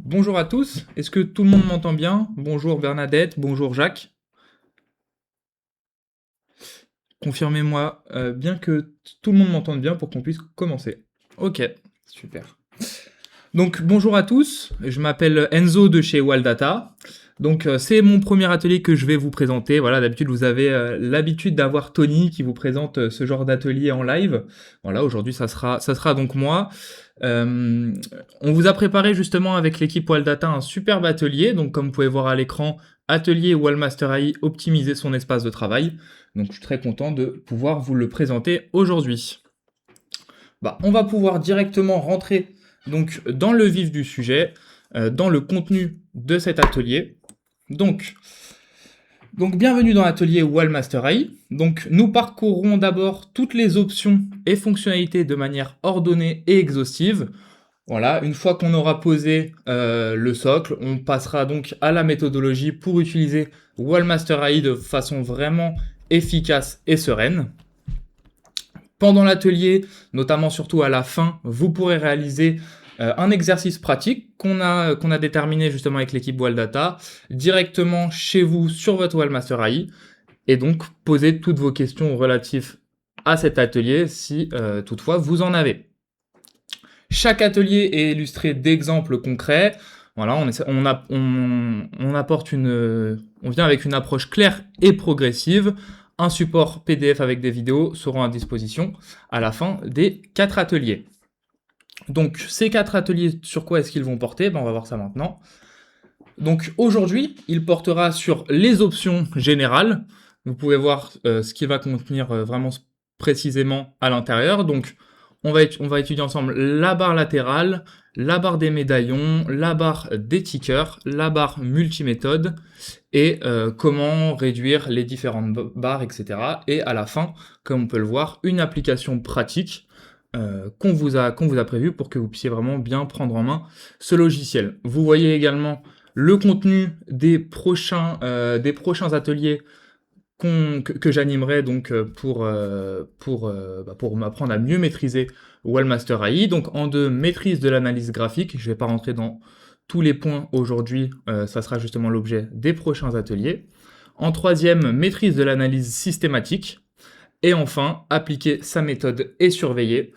Bonjour à tous, est-ce que tout le monde m'entend bien? Bonjour Bernadette, bonjour Jacques. Confirmez-moi bien que tout le monde m'entende bien pour qu'on puisse commencer. Ok, super. Donc bonjour à tous, je m'appelle Enzo de chez Waldata. Donc c'est mon premier atelier que je vais vous présenter. Voilà, d'habitude vous avez l'habitude d'avoir Tony qui vous présente ce genre d'atelier en live. Voilà, aujourd'hui ça sera donc moi. Euh, on vous a préparé justement avec l'équipe Waldata un superbe atelier. Donc comme vous pouvez voir à l'écran, atelier Wallmaster AI optimiser son espace de travail. Donc je suis très content de pouvoir vous le présenter aujourd'hui. On va pouvoir directement rentrer donc dans le vif du sujet, dans le contenu de cet atelier. Donc, bienvenue dans l'atelier Wallmaster AI. Donc nous parcourrons d'abord toutes les options et fonctionnalités de manière ordonnée et exhaustive. Voilà, une fois qu'on aura posé le socle, on passera donc à la méthodologie pour utiliser Wallmaster AI de façon vraiment efficace et sereine. Pendant l'atelier, notamment surtout à la fin, vous pourrez réaliser un exercice pratique qu'on a déterminé justement avec l'équipe Waldata, directement chez vous sur votre Wallmaster AI, et donc poser toutes vos questions relatives à cet atelier si toutefois vous en avez. Chaque atelier est illustré d'exemples concrets. Voilà, on vient avec une approche claire et progressive. Un support PDF avec des vidéos seront à disposition à la fin des 4 ateliers. Donc ces 4 ateliers, sur quoi est-ce qu'ils vont porter? On va voir ça maintenant. Donc aujourd'hui, il portera sur les options générales. Vous pouvez voir ce qu'il va contenir vraiment précisément à l'intérieur. Donc on va étudier ensemble la barre latérale, la barre des médaillons, la barre des tickers, la barre multiméthode et comment réduire les différentes barres, etc. Et à la fin, comme on peut le voir, une application pratique qu'on vous a prévue pour que vous puissiez vraiment bien prendre en main ce logiciel. Vous voyez également le contenu des prochains ateliers que j'animerai donc pour m'apprendre à mieux maîtriser Wallmaster AI. Donc en 2, maîtrise de l'analyse graphique. Je ne vais pas rentrer dans tous les points aujourd'hui, ça sera justement l'objet des prochains ateliers. En 3e, maîtrise de l'analyse systématique. Et enfin, appliquer sa méthode et surveiller.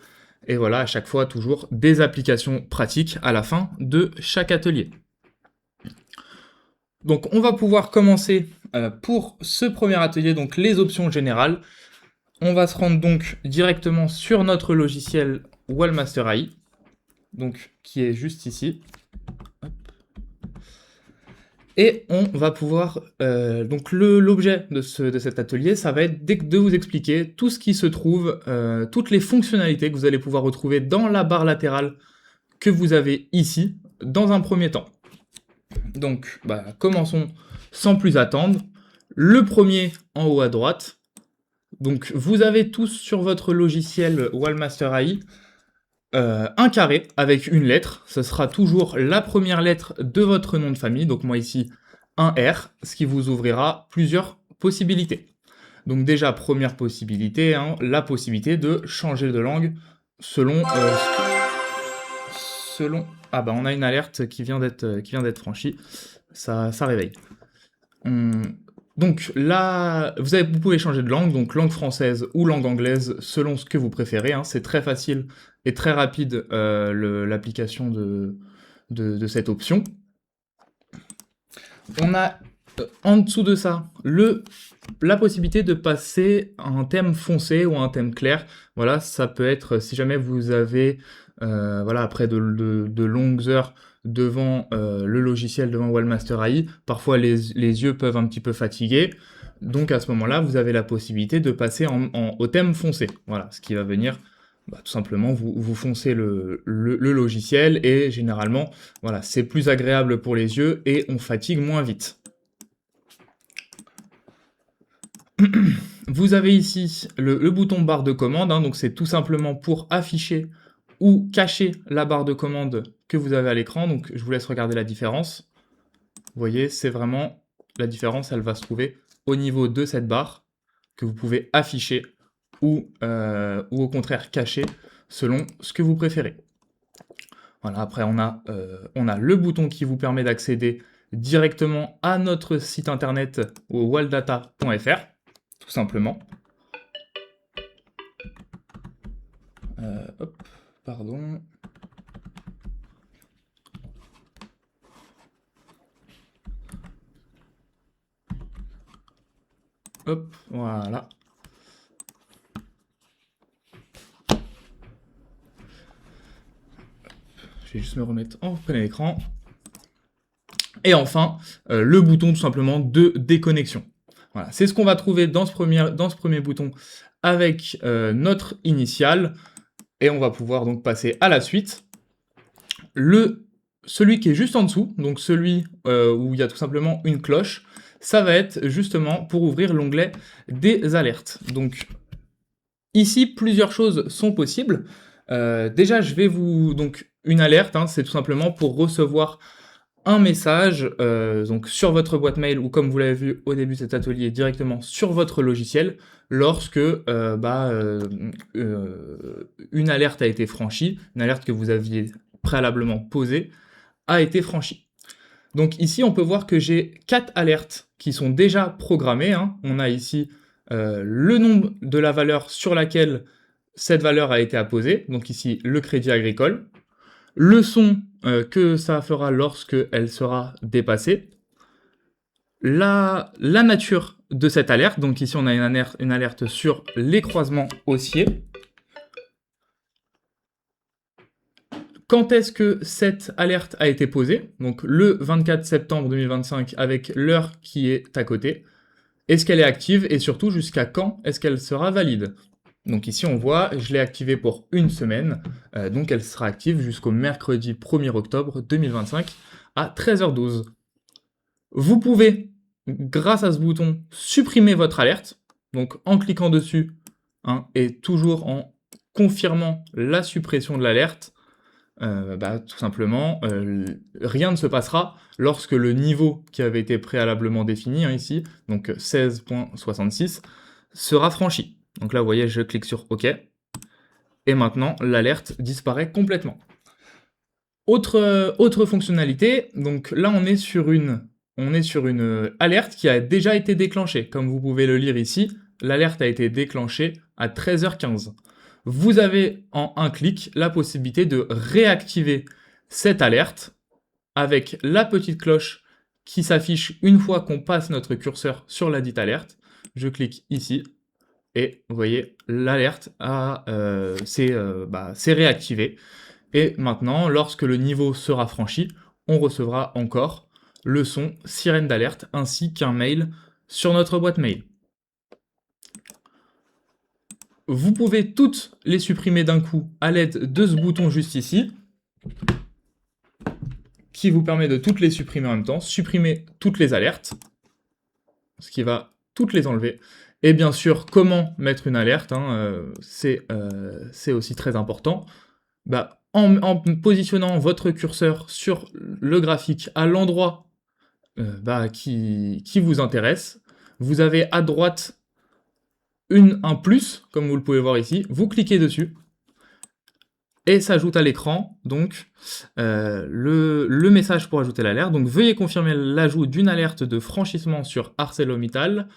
Et voilà, à chaque fois, toujours des applications pratiques à la fin de chaque atelier. Donc on va pouvoir commencer pour ce premier atelier, donc les options générales. On va se rendre donc directement sur notre logiciel Wallmaster AI, donc qui est juste ici. Et on va pouvoir... donc l'objet de cet atelier, ça va être de vous expliquer tout ce qui se trouve, toutes les fonctionnalités que vous allez pouvoir retrouver dans la barre latérale que vous avez ici, dans un premier temps. Donc, commençons sans plus attendre. Le premier en haut à droite. Donc, vous avez tous sur votre logiciel Wallmaster AI un carré avec une lettre. Ce sera toujours la première lettre de votre nom de famille. Donc, moi ici, un R, ce qui vous ouvrira plusieurs possibilités. Donc, déjà, première possibilité, la possibilité de changer de langue selon... on a une alerte qui vient d'être franchie. Ça réveille. Donc là, vous pouvez changer de langue, donc langue française ou langue anglaise, selon ce que vous préférez. C'est très facile et très rapide l'application de cette option. On a en dessous de ça la possibilité de passer à un thème foncé ou un thème clair. Voilà, ça peut être si jamais vous avez, après de longues heures devant le logiciel, devant Wallmaster AI, parfois les yeux peuvent un petit peu fatiguer. Donc à ce moment-là, vous avez la possibilité de passer au thème foncé. Voilà, ce qui va venir tout simplement vous foncez le logiciel et généralement, voilà, c'est plus agréable pour les yeux et on fatigue moins vite. Vous avez ici le bouton barre de commande, donc c'est tout simplement pour afficher ou cacher la barre de commande que vous avez à l'écran. Donc je vous laisse regarder la différence. Vous voyez, c'est vraiment la différence, elle va se trouver au niveau de cette barre que vous pouvez afficher ou au contraire cacher selon ce que vous préférez. Voilà, après on a le bouton qui vous permet d'accéder directement à notre site internet au waldata.fr, tout simplement. Hop, pardon. Hop, voilà. Je vais juste me remettre en plein écran. Et enfin, le bouton tout simplement de déconnexion. Voilà, c'est ce qu'on va trouver dans ce premier bouton avec notre initiale. Et on va pouvoir donc passer à la suite. Celui qui est juste en dessous, donc celui où il y a tout simplement une cloche, ça va être justement pour ouvrir l'onglet des alertes. Donc ici, plusieurs choses sont possibles. Déjà, je vais vous... Donc une alerte, hein, c'est tout simplement pour recevoir un message donc sur votre boîte mail ou comme vous l'avez vu au début de cet atelier directement sur votre logiciel lorsque une alerte a été franchie, une alerte que vous aviez préalablement posée a été franchie. Donc ici on peut voir que j'ai 4 alertes qui sont déjà programmées, hein. On a ici le nombre de la valeur sur laquelle cette valeur a été apposée, donc ici le crédit agricole, le son que ça fera lorsque elle sera dépassée, la nature de cette alerte, donc ici on a une alerte sur les croisements haussiers. Quand est-ce que cette alerte a été posée? Donc le 24 septembre 2025 avec l'heure qui est à côté. Est-ce qu'elle est active et surtout jusqu'à quand est-ce qu'elle sera valide? Donc ici on voit, je l'ai activée pour une semaine, donc elle sera active jusqu'au mercredi 1er octobre 2025 à 13h12. Vous pouvez, grâce à ce bouton, supprimer votre alerte, donc en cliquant dessus, hein, et toujours en confirmant la suppression de l'alerte, tout simplement, rien ne se passera lorsque le niveau qui avait été préalablement défini, hein, ici, donc 16.66, sera franchi. Donc là, vous voyez, je clique sur OK. Et maintenant, l'alerte disparaît complètement. Autre fonctionnalité, donc là, on est sur une alerte qui a déjà été déclenchée. Comme vous pouvez le lire ici, l'alerte a été déclenchée à 13h15. Vous avez en un clic la possibilité de réactiver cette alerte avec la petite cloche qui s'affiche une fois qu'on passe notre curseur sur la dite alerte. Je clique ici. Et vous voyez, l'alerte s'est réactivée. Et maintenant, lorsque le niveau sera franchi, on recevra encore le son sirène d'alerte ainsi qu'un mail sur notre boîte mail. Vous pouvez toutes les supprimer d'un coup à l'aide de ce bouton juste ici, qui vous permet de toutes les supprimer en même temps, supprimer toutes les alertes, ce qui va toutes les enlever. Et bien sûr, comment mettre une alerte, hein, c'est aussi très important. En positionnant votre curseur sur le graphique à l'endroit qui vous intéresse, vous avez à droite un plus, comme vous le pouvez voir ici, vous cliquez dessus, et s'ajoute à l'écran donc le message pour ajouter l'alerte. Donc veuillez confirmer l'ajout d'une alerte de franchissement sur ArcelorMittal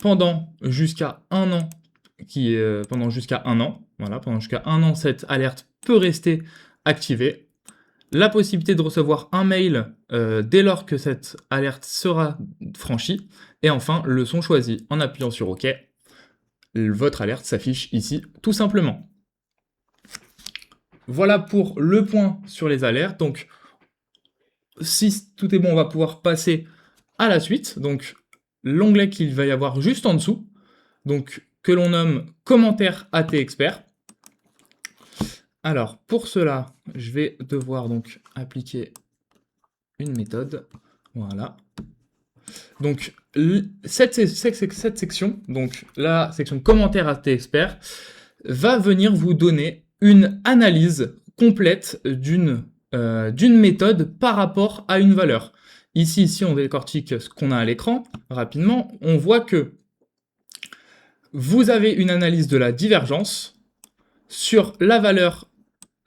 pendant jusqu'à un an, pendant jusqu'à un an. Voilà, pendant jusqu'à un an, cette alerte peut rester activée. La possibilité de recevoir un mail dès lors que cette alerte sera franchie. Et enfin, le son choisi. En appuyant sur OK, votre alerte s'affiche ici, tout simplement. Voilà pour le point sur les alertes. Donc, si tout est bon, on va pouvoir passer à la suite. Donc, l'onglet qu'il va y avoir juste en dessous, donc que l'on nomme commentaire AT Expert. Alors, pour cela, je vais devoir donc appliquer une méthode. Voilà. Donc, cette section, donc la section commentaire AT Expert, va venir vous donner une analyse complète d'une méthode par rapport à une valeur. Ici, si on décortique ce qu'on a à l'écran, rapidement, on voit que vous avez une analyse de la divergence sur la valeur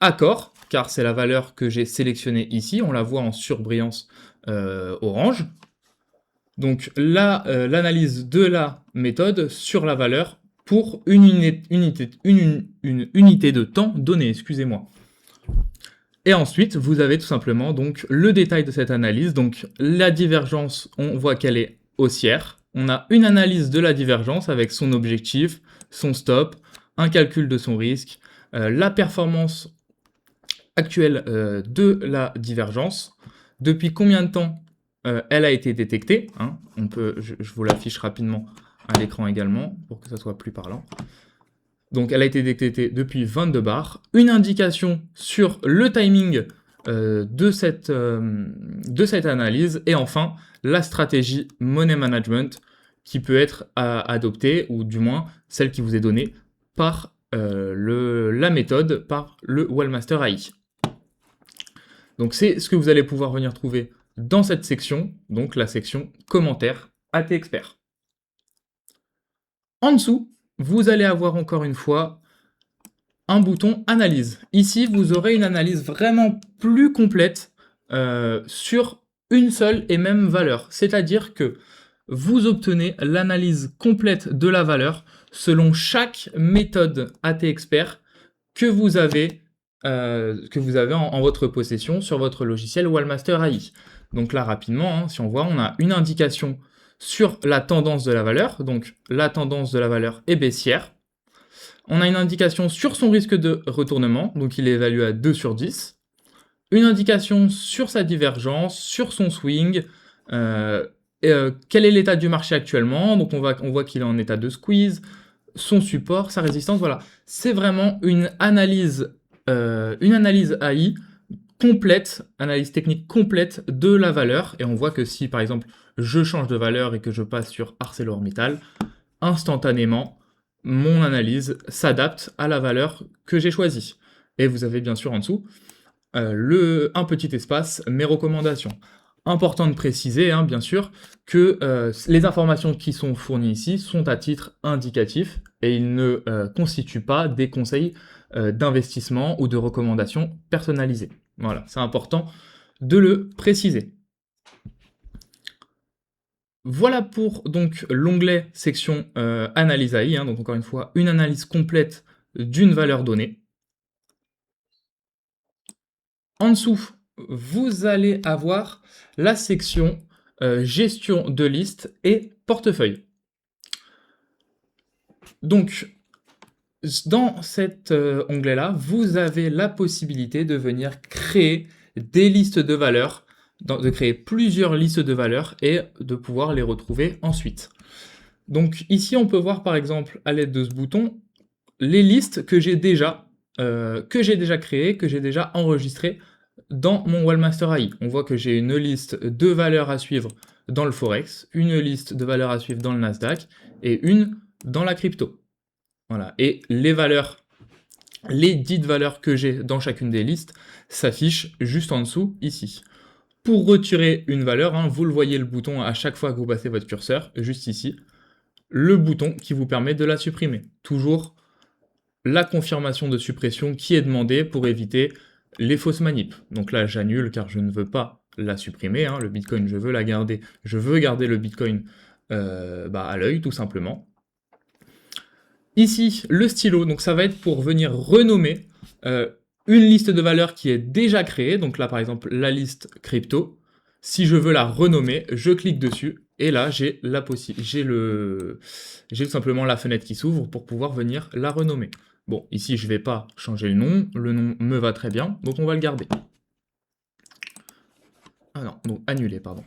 accord car c'est la valeur que j'ai sélectionnée ici. On la voit en surbrillance orange. Donc là, l'analyse de la méthode sur la valeur pour une unité de temps donnée, excusez-moi. Et ensuite, vous avez tout simplement donc le détail de cette analyse. Donc la divergence, on voit qu'elle est haussière. On a une analyse de la divergence avec son objectif, son stop, un calcul de son risque, la performance actuelle de la divergence, depuis combien de temps elle a été détectée. Hein. Je vous l'affiche rapidement à l'écran également pour que ça soit plus parlant. Donc elle a été détectée depuis 22 bars, une indication sur le timing de cette analyse, et enfin la stratégie money management qui peut être adoptée, ou du moins celle qui vous est donnée par la méthode, par le Wellmaster AI. Donc c'est ce que vous allez pouvoir venir trouver dans cette section, donc la section commentaires AT Expert. En dessous, vous allez avoir encore une fois un bouton analyse. Ici, vous aurez une analyse vraiment plus complète sur une seule et même valeur. C'est-à-dire que vous obtenez l'analyse complète de la valeur selon chaque méthode AT Expert que vous avez en votre possession sur votre logiciel Wellmaster AI. Donc là, rapidement, hein, si on voit, on a une indication sur la tendance de la valeur. Donc la tendance de la valeur est baissière. On a une indication sur son risque de retournement, donc il est évalué à 2 sur 10. Une indication sur sa divergence, sur son swing, quel est l'état du marché actuellement, donc on voit qu'il est en état de squeeze, son support, sa résistance, voilà. C'est vraiment une analyse AI complète, analyse technique complète de la valeur, et on voit que si par exemple je change de valeur et que je passe sur ArcelorMittal, instantanément, mon analyse s'adapte à la valeur que j'ai choisie. Et vous avez bien sûr en dessous un petit espace, mes recommandations. Important de préciser, hein, bien sûr, que les informations qui sont fournies ici sont à titre indicatif et ils ne constituent pas des conseils d'investissement ou de recommandations personnalisées. Voilà, c'est important de le préciser. Voilà pour donc l'onglet section analyse AI, hein, donc encore une fois, une analyse complète d'une valeur donnée. En dessous, vous allez avoir la section gestion de liste et portefeuille. Donc, dans cet onglet-là, vous avez la possibilité de venir créer des listes de valeurs, de créer plusieurs listes de valeurs et de pouvoir les retrouver ensuite. Donc ici, on peut voir par exemple, à l'aide de ce bouton, les listes que j'ai déjà créées, que j'ai déjà enregistrées dans mon Wellmaster AI. On voit que j'ai une liste de valeurs à suivre dans le Forex, une liste de valeurs à suivre dans le Nasdaq et une dans la crypto. Voilà. Et les dites valeurs que j'ai dans chacune des listes s'affichent juste en dessous, ici. Pour retirer une valeur, hein, vous le voyez le bouton à chaque fois que vous passez votre curseur, juste ici, le bouton qui vous permet de la supprimer. Toujours la confirmation de suppression qui est demandée pour éviter les fausses manips. Donc là, j'annule car je ne veux pas la supprimer. Hein. Le Bitcoin, je veux la garder. Je veux garder le Bitcoin à l'œil, tout simplement. Ici, le stylo, donc ça va être pour venir renommer une liste de valeurs qui est déjà créée. Donc là, par exemple, la liste crypto. Si je veux la renommer, je clique dessus et là, j'ai tout simplement la fenêtre qui s'ouvre pour pouvoir venir la renommer. Bon, ici, je ne vais pas changer le nom me va très bien, donc on va le garder. Ah non, donc annuler, pardon.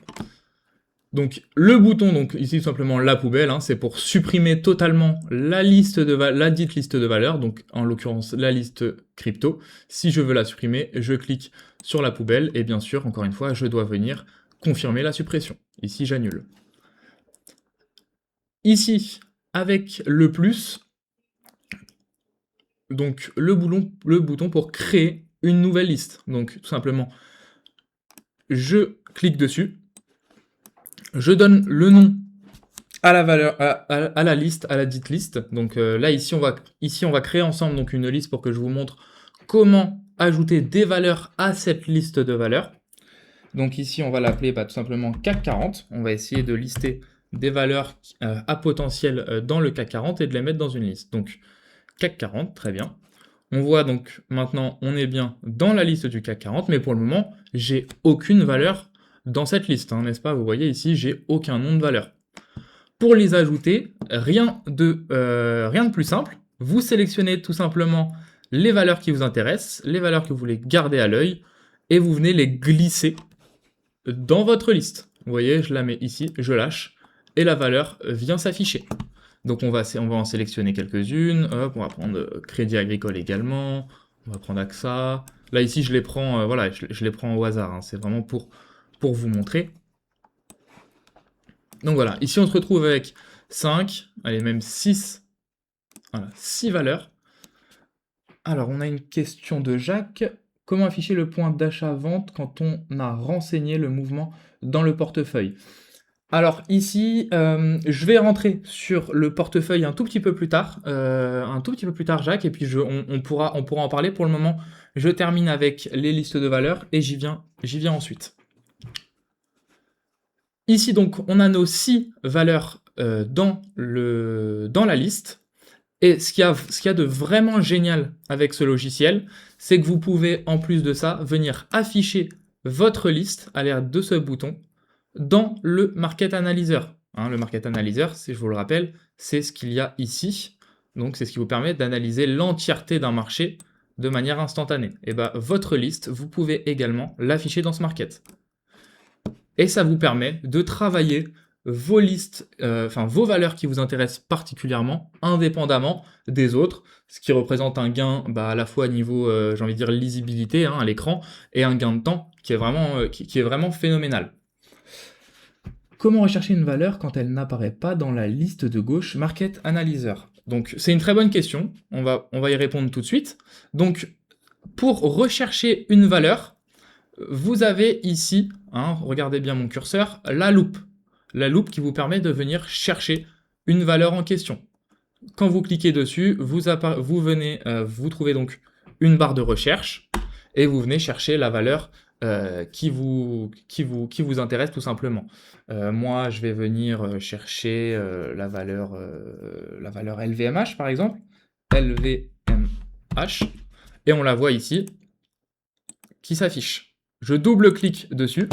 Donc le bouton, donc ici tout simplement la poubelle, hein, c'est pour supprimer totalement la dite liste de valeurs, donc en l'occurrence la liste crypto. Si je veux la supprimer, je clique sur la poubelle et bien sûr, encore une fois, je dois venir confirmer la suppression. Ici, j'annule. Ici, avec le plus, donc le bouton pour créer une nouvelle liste. Donc tout simplement, je clique dessus. Je donne le nom à la valeur, à la liste, à la dite liste. Donc là, ici, on va créer ensemble donc une liste pour que je vous montre comment ajouter des valeurs à cette liste de valeurs. Donc ici, on va l'appeler tout simplement CAC 40. On va essayer de lister des valeurs à potentiel dans le CAC 40 et de les mettre dans une liste. Donc CAC 40, très bien. On voit donc maintenant, on est bien dans la liste du CAC 40, mais pour le moment, j'ai aucune valeur dans cette liste, hein, n'est-ce pas? Vous voyez ici, j'ai aucun nom de valeur. Pour les ajouter, rien de plus simple. Vous sélectionnez tout simplement les valeurs qui vous intéressent, les valeurs que vous voulez garder à l'œil, et vous venez les glisser dans votre liste. Vous voyez, je la mets ici, je lâche, et la valeur vient s'afficher. Donc on va en sélectionner quelques-unes. Hop, on va prendre Crédit Agricole également. On va prendre AXA. Là ici, je les prends, voilà, je les prends au hasard. Hein. C'est vraiment pour vous montrer. Donc voilà, ici on se retrouve avec 5, allez même 6, voilà, 6 valeurs. Alors on a une question de Jacques. Comment afficher le point d'achat-vente quand on a renseigné le mouvement dans le portefeuille? Alors ici, je vais rentrer sur le portefeuille un tout petit peu plus tard, Jacques, et puis on pourra en parler. Pour le moment, je termine avec les listes de valeurs et j'y viens ensuite. Ici donc, on a nos 6 valeurs dans la liste. Et ce qu'il y a de vraiment génial avec ce logiciel, c'est que vous pouvez en plus de ça venir afficher votre liste à l'aide de ce bouton dans le Market Analyzer. Hein, le Market Analyzer, si je vous le rappelle, c'est ce qu'il y a ici. Donc c'est ce qui vous permet d'analyser l'entièreté d'un marché de manière instantanée. Et bien votre liste, vous pouvez également l'afficher dans ce market. Et ça vous permet de travailler vos listes, vos valeurs qui vous intéressent particulièrement, indépendamment des autres, ce qui représente un gain à la fois niveau, j'ai envie de dire, lisibilité à l'écran, et un gain de temps qui est vraiment phénoménal. Comment rechercher une valeur quand elle n'apparaît pas dans la liste de gauche Market Analyzer? Donc c'est une très bonne question, on va y répondre tout de suite. Donc pour rechercher une valeur, vous avez ici, regardez bien mon curseur, la loupe. La loupe qui vous permet de venir chercher une valeur en question. Quand vous cliquez dessus, vous trouvez donc une barre de recherche et vous venez chercher la valeur qui vous intéresse tout simplement. Moi, je vais venir chercher la valeur LVMH par exemple. LVMH. Et on la voit ici qui s'affiche. Je double-clique dessus.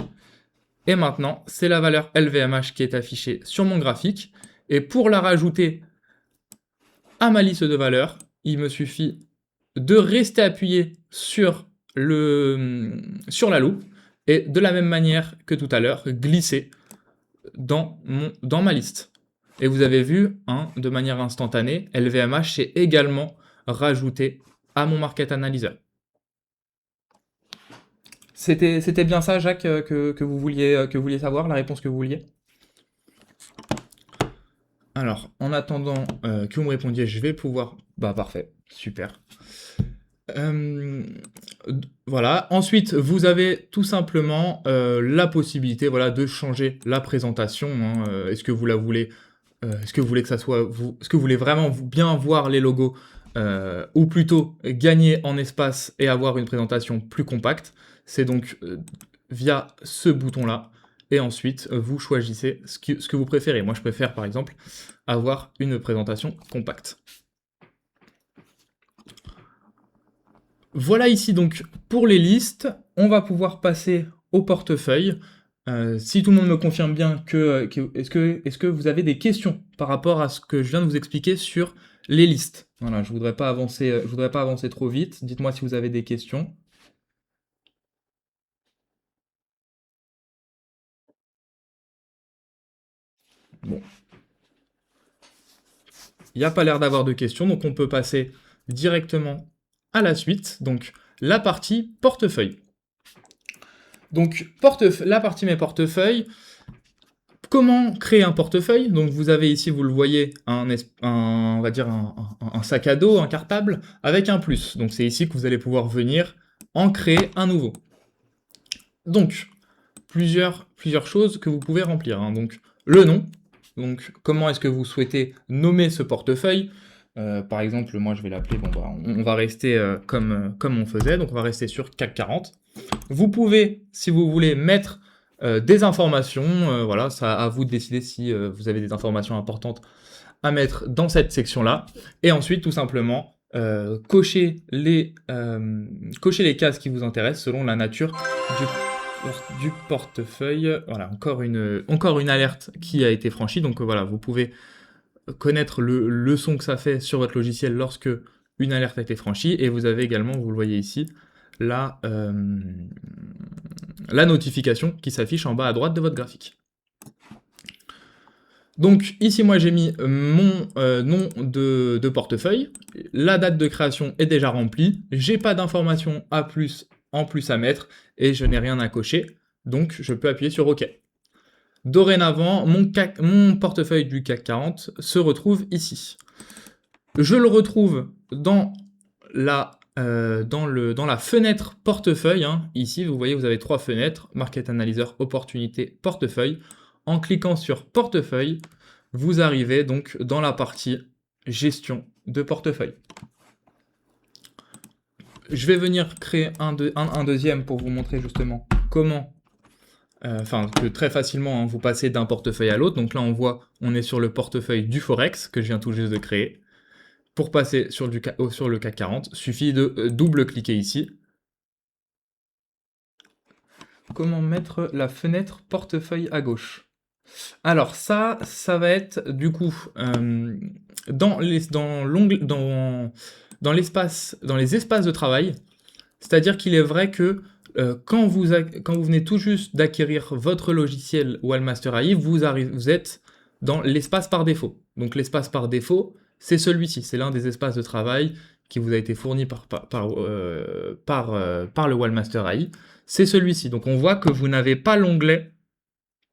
Et maintenant, c'est la valeur LVMH qui est affichée sur mon graphique. Et pour la rajouter à ma liste de valeurs, il me suffit de rester appuyé sur la loupe et de la même manière que tout à l'heure, glisser dans ma liste. Et vous avez vu, de manière instantanée, LVMH s'est également rajouté à mon Market Analyzer. C'était bien ça, Jacques, que vous vouliez savoir, la réponse que vous vouliez? Alors, en attendant que vous me répondiez, je vais pouvoir... parfait, super. Voilà. Ensuite, vous avez tout simplement la possibilité de changer la présentation. Est-ce que vous la voulez... est-ce que vous voulez que ça soit... Est-ce que vous voulez vraiment bien voir les logos ou plutôt gagner en espace et avoir une présentation plus compacte? C'est donc via ce bouton-là. Et ensuite, vous choisissez ce que vous préférez. Moi, je préfère, par exemple, avoir une présentation compacte. Voilà ici donc pour les listes. On va pouvoir passer au portefeuille. Si tout le monde me confirme bien est-ce que vous avez des questions par rapport à ce que je viens de vous expliquer sur les listes? Voilà, je voudrais pas avancer trop vite. Dites-moi si vous avez des questions. Bon. Il n'y a pas l'air d'avoir de questions, donc on peut passer directement à la suite. Donc, la partie portefeuille. Donc, la partie mes portefeuilles. Comment créer un portefeuille? Donc, vous avez ici, vous le voyez, on va dire un sac à dos, un cartable, avec un plus. Donc, c'est ici que vous allez pouvoir venir en créer un nouveau. Donc, plusieurs choses que vous pouvez remplir. Donc, le nom. Donc, comment est-ce que vous souhaitez nommer ce portefeuille? Par exemple, moi je vais l'appeler, bon bah, on va rester comme on faisait, donc on va rester sur CAC 40. Vous pouvez, si vous voulez, mettre des informations, voilà, ça à vous de décider si vous avez des informations importantes à mettre dans cette section-là. Et ensuite, tout simplement, cocher les cases qui vous intéressent selon la nature du portefeuille. Voilà, encore une alerte qui a été franchie. Donc voilà, vous pouvez connaître le son que ça fait sur votre logiciel lorsque une alerte a été franchie. Et vous avez également, vous le voyez ici, la notification qui s'affiche en bas à droite de votre graphique. Donc ici, moi, j'ai mis mon nom de portefeuille. La date de création est déjà remplie. J'ai pas d'informations en plus à mettre et je n'ai rien à cocher. Donc, je peux appuyer sur OK. Dorénavant, mon portefeuille du CAC 40 se retrouve ici. Je le retrouve dans la fenêtre portefeuille. Hein. Ici, vous voyez, vous avez 3 fenêtres, Market Analyzer, Opportunité, Portefeuille. En cliquant sur Portefeuille, vous arrivez donc dans la partie Gestion de portefeuille. Je vais venir créer un deuxième pour vous montrer justement comment, que très facilement, hein, vous passez d'un portefeuille à l'autre. Donc là, on est sur le portefeuille du Forex que je viens tout juste de créer. Pour passer sur le CAC 40, suffit de double-cliquer ici. Comment mettre la fenêtre portefeuille à gauche? Alors ça va être du coup dans les espaces de travail. C'est-à-dire qu'il est vrai que quand vous venez tout juste d'acquérir votre logiciel Wallmaster AI, vous êtes dans l'espace par défaut. Donc l'espace par défaut, c'est celui-ci, c'est l'un des espaces de travail qui vous a été fourni par le Wallmaster AI. C'est celui-ci. Donc on voit que vous n'avez pas l'onglet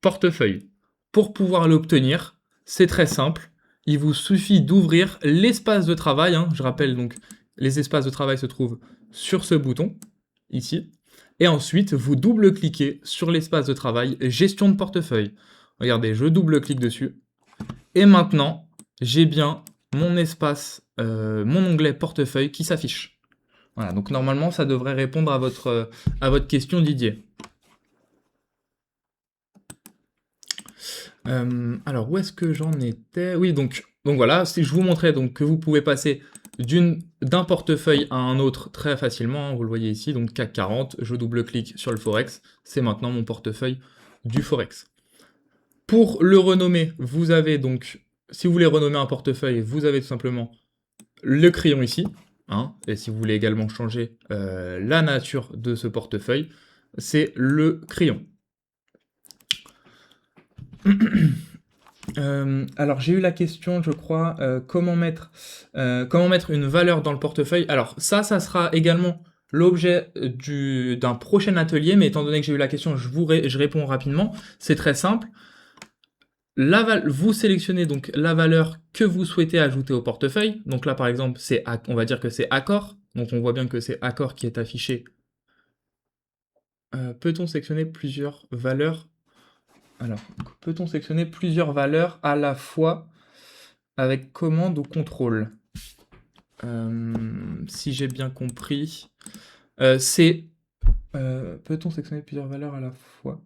portefeuille. Pour pouvoir l'obtenir, c'est très simple. Il vous suffit d'ouvrir l'espace de travail. Hein. Je rappelle donc, les espaces de travail se trouvent sur ce bouton, ici. Et ensuite, vous double-cliquez sur l'espace de travail Gestion de portefeuille. Regardez, je double-clique dessus. Et maintenant, j'ai bien mon espace, mon onglet portefeuille qui s'affiche. Voilà, donc normalement, ça devrait répondre à votre question, Didier. Alors, où est-ce que j'en étais? Oui, donc voilà, si je vous montrais donc, que vous pouvez passer d'un portefeuille à un autre très facilement, hein, vous le voyez ici, donc CAC 40, je double-clique sur le Forex, c'est maintenant mon portefeuille du Forex. Pour le renommer, vous avez donc, si vous voulez renommer un portefeuille, vous avez tout simplement le crayon ici, hein, et si vous voulez également changer la nature de ce portefeuille, c'est le crayon. Alors j'ai eu la question, je crois, comment mettre une valeur dans le portefeuille. Alors ça sera également l'objet d'un prochain atelier, mais étant donné que j'ai eu la question, je réponds rapidement. C'est très simple. Vous sélectionnez donc la valeur que vous souhaitez ajouter au portefeuille. Donc là, par exemple, on va dire que c'est accord. Donc on voit bien que c'est accord qui est affiché. Peut-on sélectionner plusieurs valeurs? Alors, peut-on sélectionner plusieurs valeurs à la fois avec commande ou contrôle? Si j'ai bien compris, peut-on sélectionner plusieurs valeurs à la fois?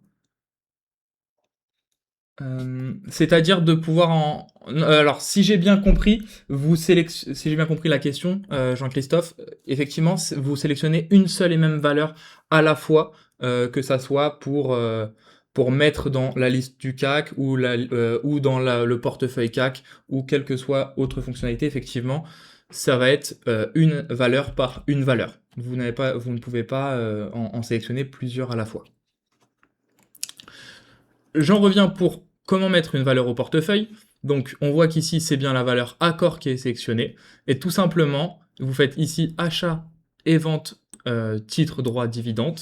C'est-à-dire de pouvoir alors, si j'ai bien compris, si j'ai bien compris la question, Jean-Christophe, effectivement, vous sélectionnez une seule et même valeur à la fois, que ça soit pour mettre dans la liste du CAC ou dans le portefeuille CAC ou quelle que soit autre fonctionnalité, effectivement, ça va être une valeur par une valeur. Vous ne pouvez pas en sélectionner plusieurs à la fois. J'en reviens pour comment mettre une valeur au portefeuille. Donc on voit qu'ici c'est bien la valeur accord qui est sélectionnée. Et tout simplement, vous faites ici achat et vente titre droit dividende.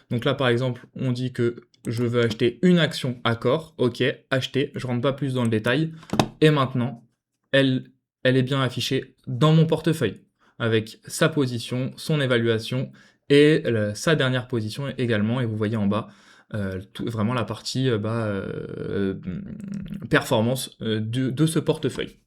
Donc là par exemple, on dit que je veux acheter une action accord. Ok, acheter, je rentre pas plus dans le détail. Et maintenant, elle est bien affichée dans mon portefeuille avec sa position, son évaluation et sa dernière position également. Et vous voyez en bas, vraiment la partie performance de ce portefeuille.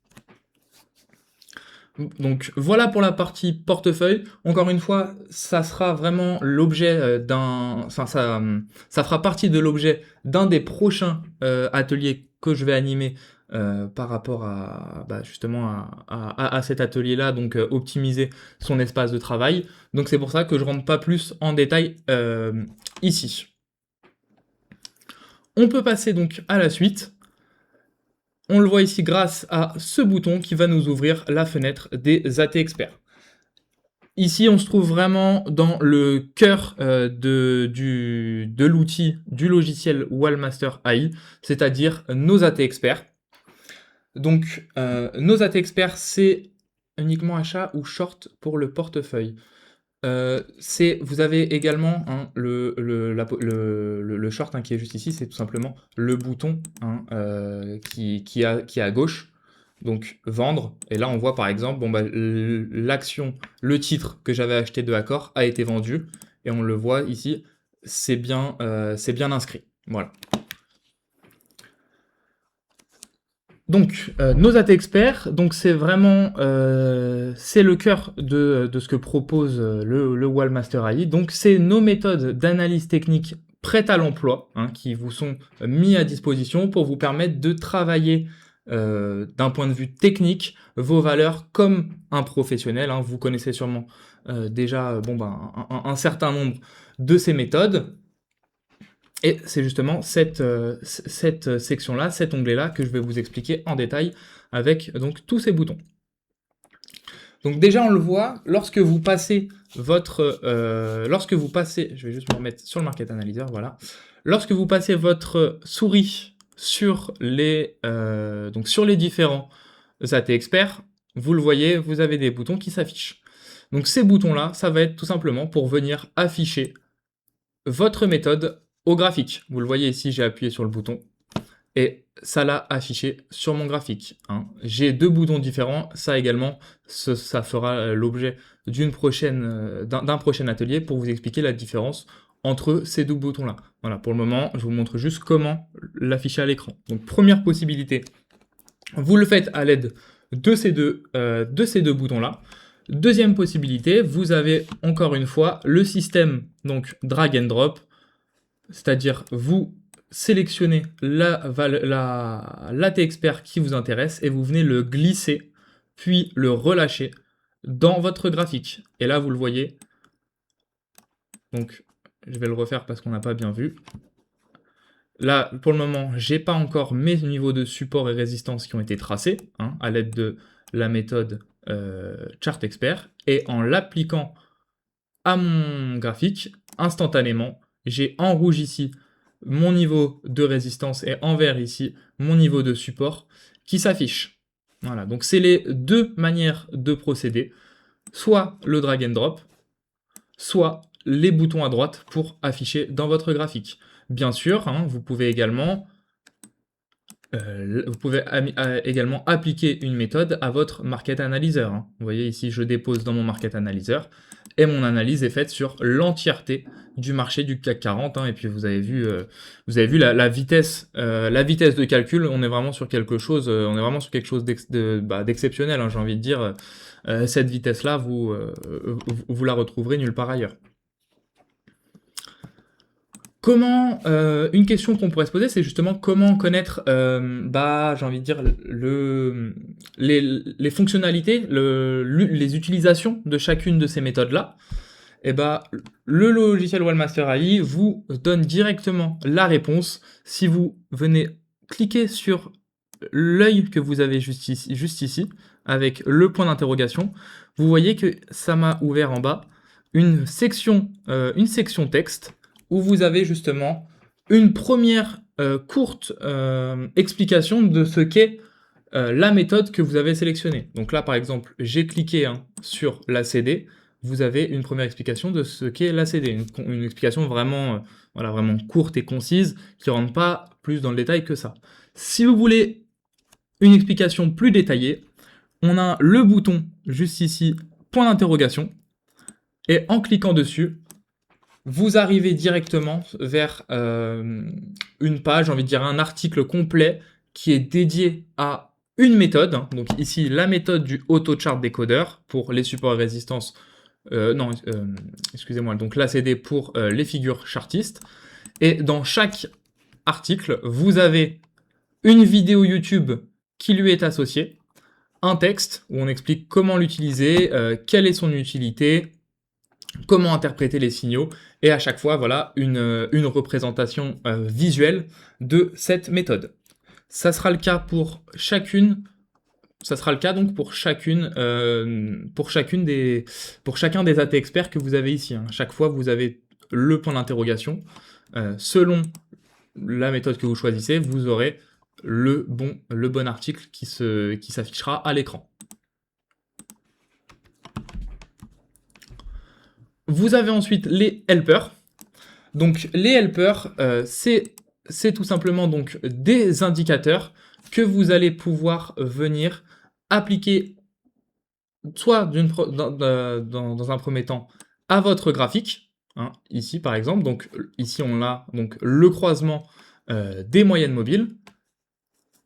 Donc voilà pour la partie portefeuille. Encore une fois, ça sera vraiment l'objet enfin ça fera partie de l'objet d'un des prochains ateliers que je vais animer par rapport à justement à cet atelier-là, donc optimiser son espace de travail. Donc c'est pour ça que je rentre pas plus en détail ici. On peut passer donc à la suite. On le voit ici grâce à ce bouton qui va nous ouvrir la fenêtre des AT Experts. Ici, on se trouve vraiment dans le cœur de l'outil du logiciel Wallmaster AI, c'est-à-dire nos AT Experts. Donc, nos AT Experts, c'est uniquement achat ou short pour le portefeuille. Vous avez également hein, le short hein, qui est juste ici, c'est tout simplement le bouton hein, qui est à gauche, donc vendre. Et là, on voit par exemple, bon, l'action, le titre que j'avais acheté de Accor a été vendu, et on le voit ici, c'est bien inscrit. Voilà. Donc, nos AT Experts, donc c'est vraiment c'est le cœur de ce que propose le Wallmaster AI. Donc, c'est nos méthodes d'analyse technique prêtes à l'emploi hein, qui vous sont mis à disposition pour vous permettre de travailler d'un point de vue technique vos valeurs comme un professionnel. Hein. Vous connaissez sûrement déjà un certain nombre de ces méthodes. Et c'est justement cette section-là, cet onglet-là, que je vais vous expliquer en détail avec donc tous ces boutons. Donc déjà, on le voit, lorsque vous passez, je vais juste me remettre sur le Market Analyzer, voilà. Lorsque vous passez votre souris sur les différents AT Experts, vous le voyez, vous avez des boutons qui s'affichent. Donc ces boutons-là, ça va être tout simplement pour venir afficher votre méthode au graphique. Vous le voyez ici, j'ai appuyé sur le bouton et ça l'a affiché sur mon graphique. Hein. J'ai deux boutons différents, ça également, ça fera l'objet d'un prochain atelier pour vous expliquer la différence entre ces deux boutons-là. Voilà, pour le moment, je vous montre juste comment l'afficher à l'écran. Donc première possibilité, vous le faites à l'aide de ces deux boutons-là. Deuxième possibilité, vous avez encore une fois le système donc drag and drop, c'est-à-dire vous sélectionnez l'AT expert qui vous intéresse et vous venez le glisser, puis le relâcher dans votre graphique. Et là, vous le voyez. Donc, je vais le refaire parce qu'on n'a pas bien vu. Là, pour le moment, j'ai pas encore mes niveaux de support et résistance qui ont été tracés hein, à l'aide de la méthode Chart Expert. Et en l'appliquant à mon graphique, instantanément, j'ai en rouge ici mon niveau de résistance et en vert ici mon niveau de support qui s'affiche. Voilà, donc c'est les deux manières de procéder, soit le drag and drop, soit les boutons à droite pour afficher dans votre graphique. Bien sûr, hein, vous pouvez également appliquer une méthode à votre Market Analyzer. Hein. Vous voyez ici, je dépose dans mon Market Analyzer et mon analyse est faite sur l'entièreté du marché du CAC 40. Hein, et puis vous avez vu la vitesse de calcul. On est vraiment sur quelque chose, d'exceptionnel. Hein, j'ai envie de dire, cette vitesse-là, vous la retrouverez nulle part ailleurs. Comment, une question qu'on pourrait se poser, c'est justement comment connaître, j'ai envie de dire, les fonctionnalités, les utilisations de chacune de ces méthodes-là. Et le logiciel Wallmaster AI vous donne directement la réponse si vous venez cliquer sur l'œil que vous avez juste ici, avec le point d'interrogation. Vous voyez que ça m'a ouvert en bas une section texte où vous avez justement une première courte explication de ce qu'est la méthode que vous avez sélectionnée. Donc là, par exemple, j'ai cliqué sur l'ACD, vous avez une première explication de ce qu'est l'ACD, une explication vraiment courte et concise, qui ne rentre pas plus dans le détail que ça. Si vous voulez une explication plus détaillée, on a le bouton juste ici, point d'interrogation, et en cliquant dessus, vous arrivez directement vers une page, j'ai envie de dire un article complet qui est dédié à une méthode, hein, donc ici la méthode du AutoChart Decoder pour les supports et résistances, excusez-moi, donc l'ACD pour les figures chartistes, et dans chaque article, vous avez une vidéo YouTube qui lui est associée, un texte où on explique comment l'utiliser, quelle est son utilité, comment interpréter les signaux, et à chaque fois, voilà, une représentation visuelle de cette méthode. Ça sera le cas pour chacune, ça sera le cas donc pour chacune, pour chacun des AT experts que vous avez ici, hein. Chaque fois, vous avez le point d'interrogation. Selon la méthode que vous choisissez, vous aurez le bon article qui s'affichera à l'écran. Vous avez ensuite les helpers. Donc les helpers, c'est tout simplement donc des indicateurs que vous allez pouvoir venir appliquer soit dans un premier temps à votre graphique, hein, ici par exemple. Donc ici on a donc le croisement des moyennes mobiles,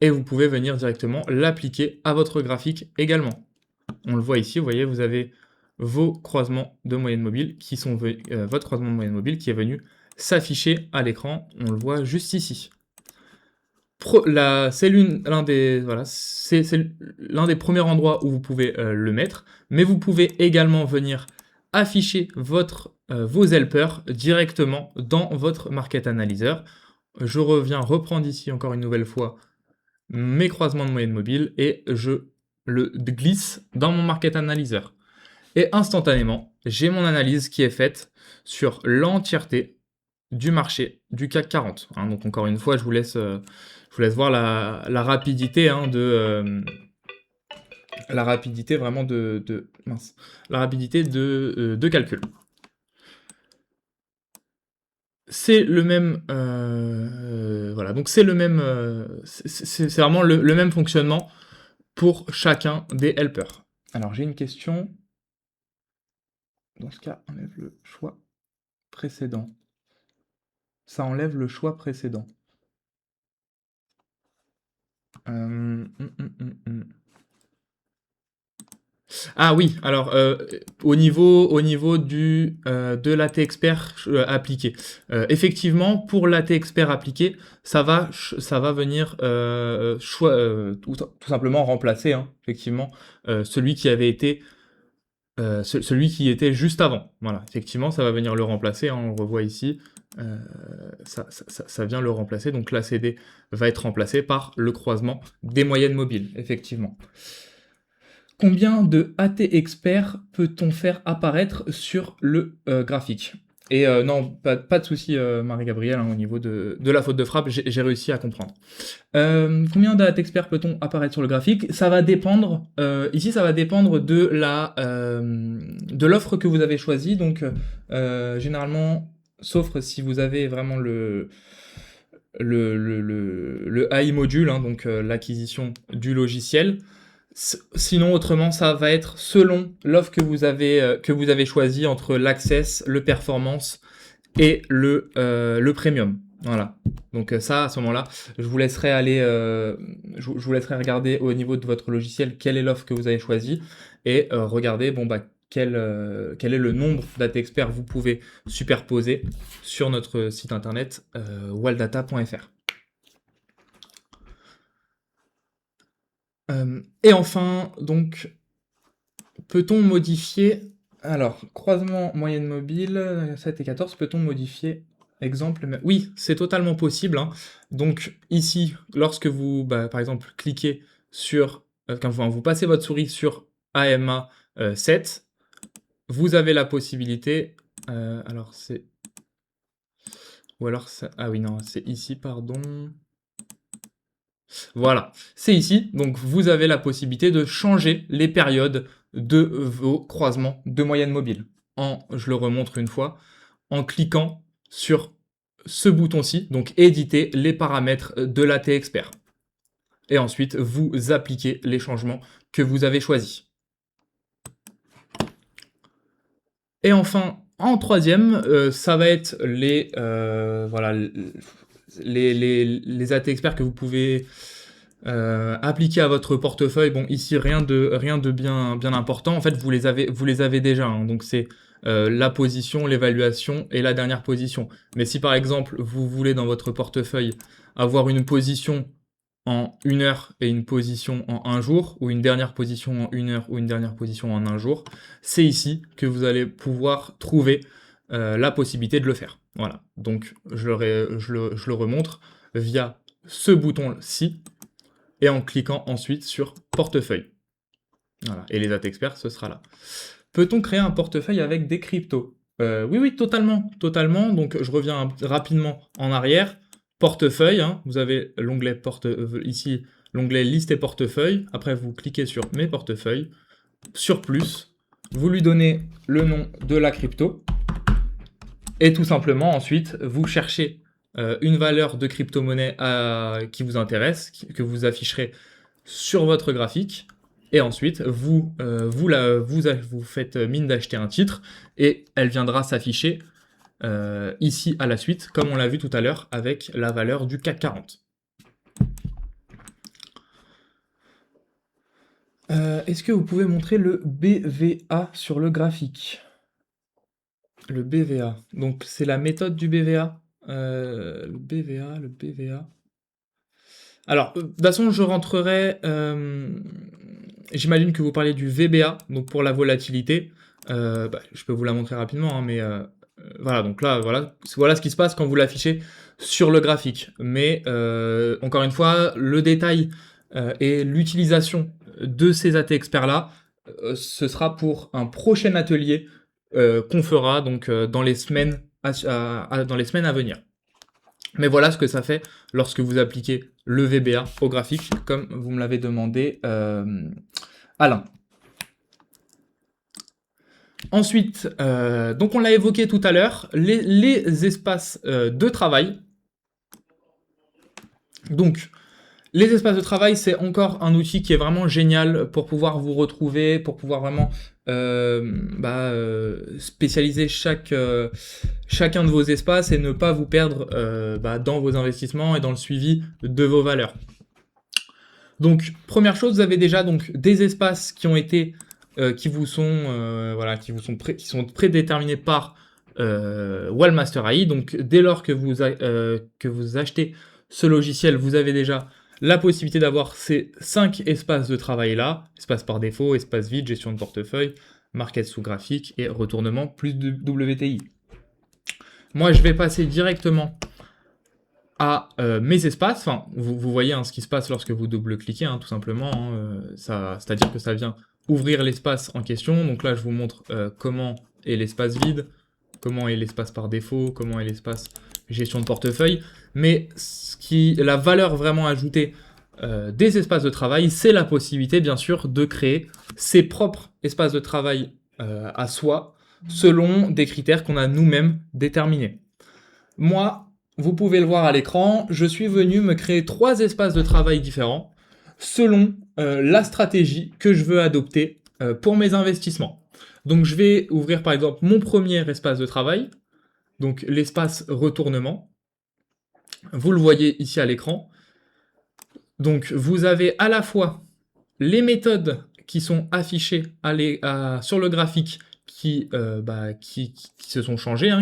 et vous pouvez venir directement l'appliquer à votre graphique également. On le voit ici, vous voyez, vous avez vos croisements de moyenne mobile qui sont votre croisement de moyenne mobile qui est venu s'afficher à l'écran. On le voit juste ici. C'est l'un des premiers endroits où vous pouvez le mettre, mais vous pouvez également venir afficher vos helpers directement dans votre Market Analyzer. Je reviens reprendre ici encore une nouvelle fois mes croisements de moyenne mobile et je le glisse dans mon Market Analyzer. Et instantanément, j'ai mon analyse qui est faite sur l'entièreté du marché du CAC 40. Hein, donc encore une fois, je vous laisse voir la rapidité, hein, la rapidité vraiment la rapidité de calcul. C'est le même, voilà, donc c'est le même, c'est vraiment le même fonctionnement pour chacun des helpers. Alors j'ai une question. Dans ce cas, enlève le choix précédent. Ça enlève le choix précédent. Ah oui, alors au niveau de l'AT expert appliqué. Effectivement, pour l'AT expert appliqué, ça va venir tout simplement remplacer, hein, effectivement, celui qui avait été celui qui était juste avant. Voilà, effectivement, ça va venir le remplacer, hein, on le revoit ici. Ça vient le remplacer, donc l'ACD va être remplacé par le croisement des moyennes mobiles, effectivement. Combien de AT experts peut-on faire apparaître sur le graphique? Et non, pas de souci, Marie-Gabrielle, hein, au niveau de la faute de frappe, j'ai réussi à comprendre. Combien d'AT experts peut-on apparaître sur le graphique? Ça va dépendre, ici ça va dépendre de l'offre que vous avez choisie, donc généralement, sauf si vous avez vraiment le AI module, hein, donc l'acquisition du logiciel. Sinon, autrement, ça va être selon l'offre que vous avez choisie entre l'Access, le Performance et le Premium. Voilà. Donc ça, à ce moment-là, je vous laisserai je vous laisserai regarder au niveau de votre logiciel quelle est l'offre que vous avez choisie et regarder quel est le nombre d'AT experts vous pouvez superposer sur notre site internet waldata.fr. Et enfin, donc, peut-on modifier... Alors, croisement moyenne mobile, 7 et 14, peut-on modifier exemple? Oui, c'est totalement possible, hein. Donc, ici, lorsque vous, par exemple, cliquez sur... quand vous passez votre souris sur AMA 7, vous avez la possibilité... alors, c'est... Ou alors, ça... Ah oui, non, c'est ici, pardon... Voilà, c'est ici, donc vous avez la possibilité de changer les périodes de vos croisements de moyenne mobile. Je le remontre une fois, en cliquant sur ce bouton-ci, donc éditer les paramètres de l'AT expert. Et ensuite, vous appliquez les changements que vous avez choisis. Et enfin, en troisième, ça va être les AT experts que vous pouvez appliquer à votre portefeuille. Bon, ici, rien de bien important. En fait, vous les avez déjà, hein. Donc, c'est la position, l'évaluation et la dernière position. Mais si, par exemple, vous voulez dans votre portefeuille avoir une position en 1 heure et une position en 1 jour, ou une dernière position en 1 heure ou une dernière position en 1 jour, c'est ici que vous allez pouvoir trouver la possibilité de le faire. Voilà, donc je le remontre via ce bouton-ci, et en cliquant ensuite sur portefeuille. Voilà, et les experts, ce sera là. Peut-on créer un portefeuille avec des cryptos? Oui, oui, totalement, totalement. Donc je reviens rapidement en arrière. Portefeuille, hein, vous avez l'onglet ici, l'onglet liste et portefeuille. Après, vous cliquez sur mes portefeuilles, sur plus, vous lui donnez le nom de la crypto, et tout simplement ensuite, vous cherchez une valeur de crypto-monnaie qui vous intéresse, que vous afficherez sur votre graphique, et ensuite vous faites mine d'acheter un titre, et elle viendra s'afficher ici à la suite, comme on l'a vu tout à l'heure avec la valeur du CAC 40. Est-ce que vous pouvez montrer le BVA sur le graphique? Le BVA, donc c'est la méthode du BVA. Le BVA. Alors, de toute façon, je rentrerai. J'imagine que vous parlez du VBA, donc pour la volatilité. Je peux vous la montrer rapidement, hein, mais voilà, donc là, voilà ce qui se passe quand vous l'affichez sur le graphique. Mais encore une fois, le détail et l'utilisation de ces AT experts-là, ce sera pour un prochain atelier qu'on fera donc dans les semaines à venir. Mais voilà ce que ça fait lorsque vous appliquez le VBA au graphique, comme vous me l'avez demandé, Alain. Ensuite, donc on l'a évoqué tout à l'heure, les espaces de travail. Donc, les espaces de travail, c'est encore un outil qui est vraiment génial pour pouvoir vous retrouver, pour pouvoir vraiment spécialiser chacun de vos espaces et ne pas vous perdre dans vos investissements et dans le suivi de vos valeurs. Donc, première chose, vous avez déjà donc des espaces qui ont été qui sont prédéterminés par Wallmaster AI. Donc, dès lors que vous achetez ce logiciel, vous avez déjà la possibilité d'avoir ces 5 espaces de travail là, espace par défaut, espace vide, gestion de portefeuille, market sous graphique et retournement plus de WTI. Moi, je vais passer directement à mes espaces. Enfin, vous voyez ce qui se passe lorsque vous double-cliquez, tout simplement. C'est-à-dire que ça vient ouvrir l'espace en question. Donc là, je vous montre comment est l'espace vide, comment est l'espace par défaut, comment est l'espace gestion de portefeuille. Mais la valeur vraiment ajoutée des espaces de travail, c'est la possibilité, bien sûr, de créer ses propres espaces de travail à soi, selon des critères qu'on a nous-mêmes déterminés. Moi, vous pouvez le voir à l'écran, je suis venu me créer 3 espaces de travail différents, selon la stratégie que je veux adopter pour mes investissements. Donc je vais ouvrir par exemple mon premier espace de travail, donc l'espace retournement. Vous le voyez ici à l'écran. Donc vous avez à la fois les méthodes qui sont affichées sur le graphique qui se sont changées,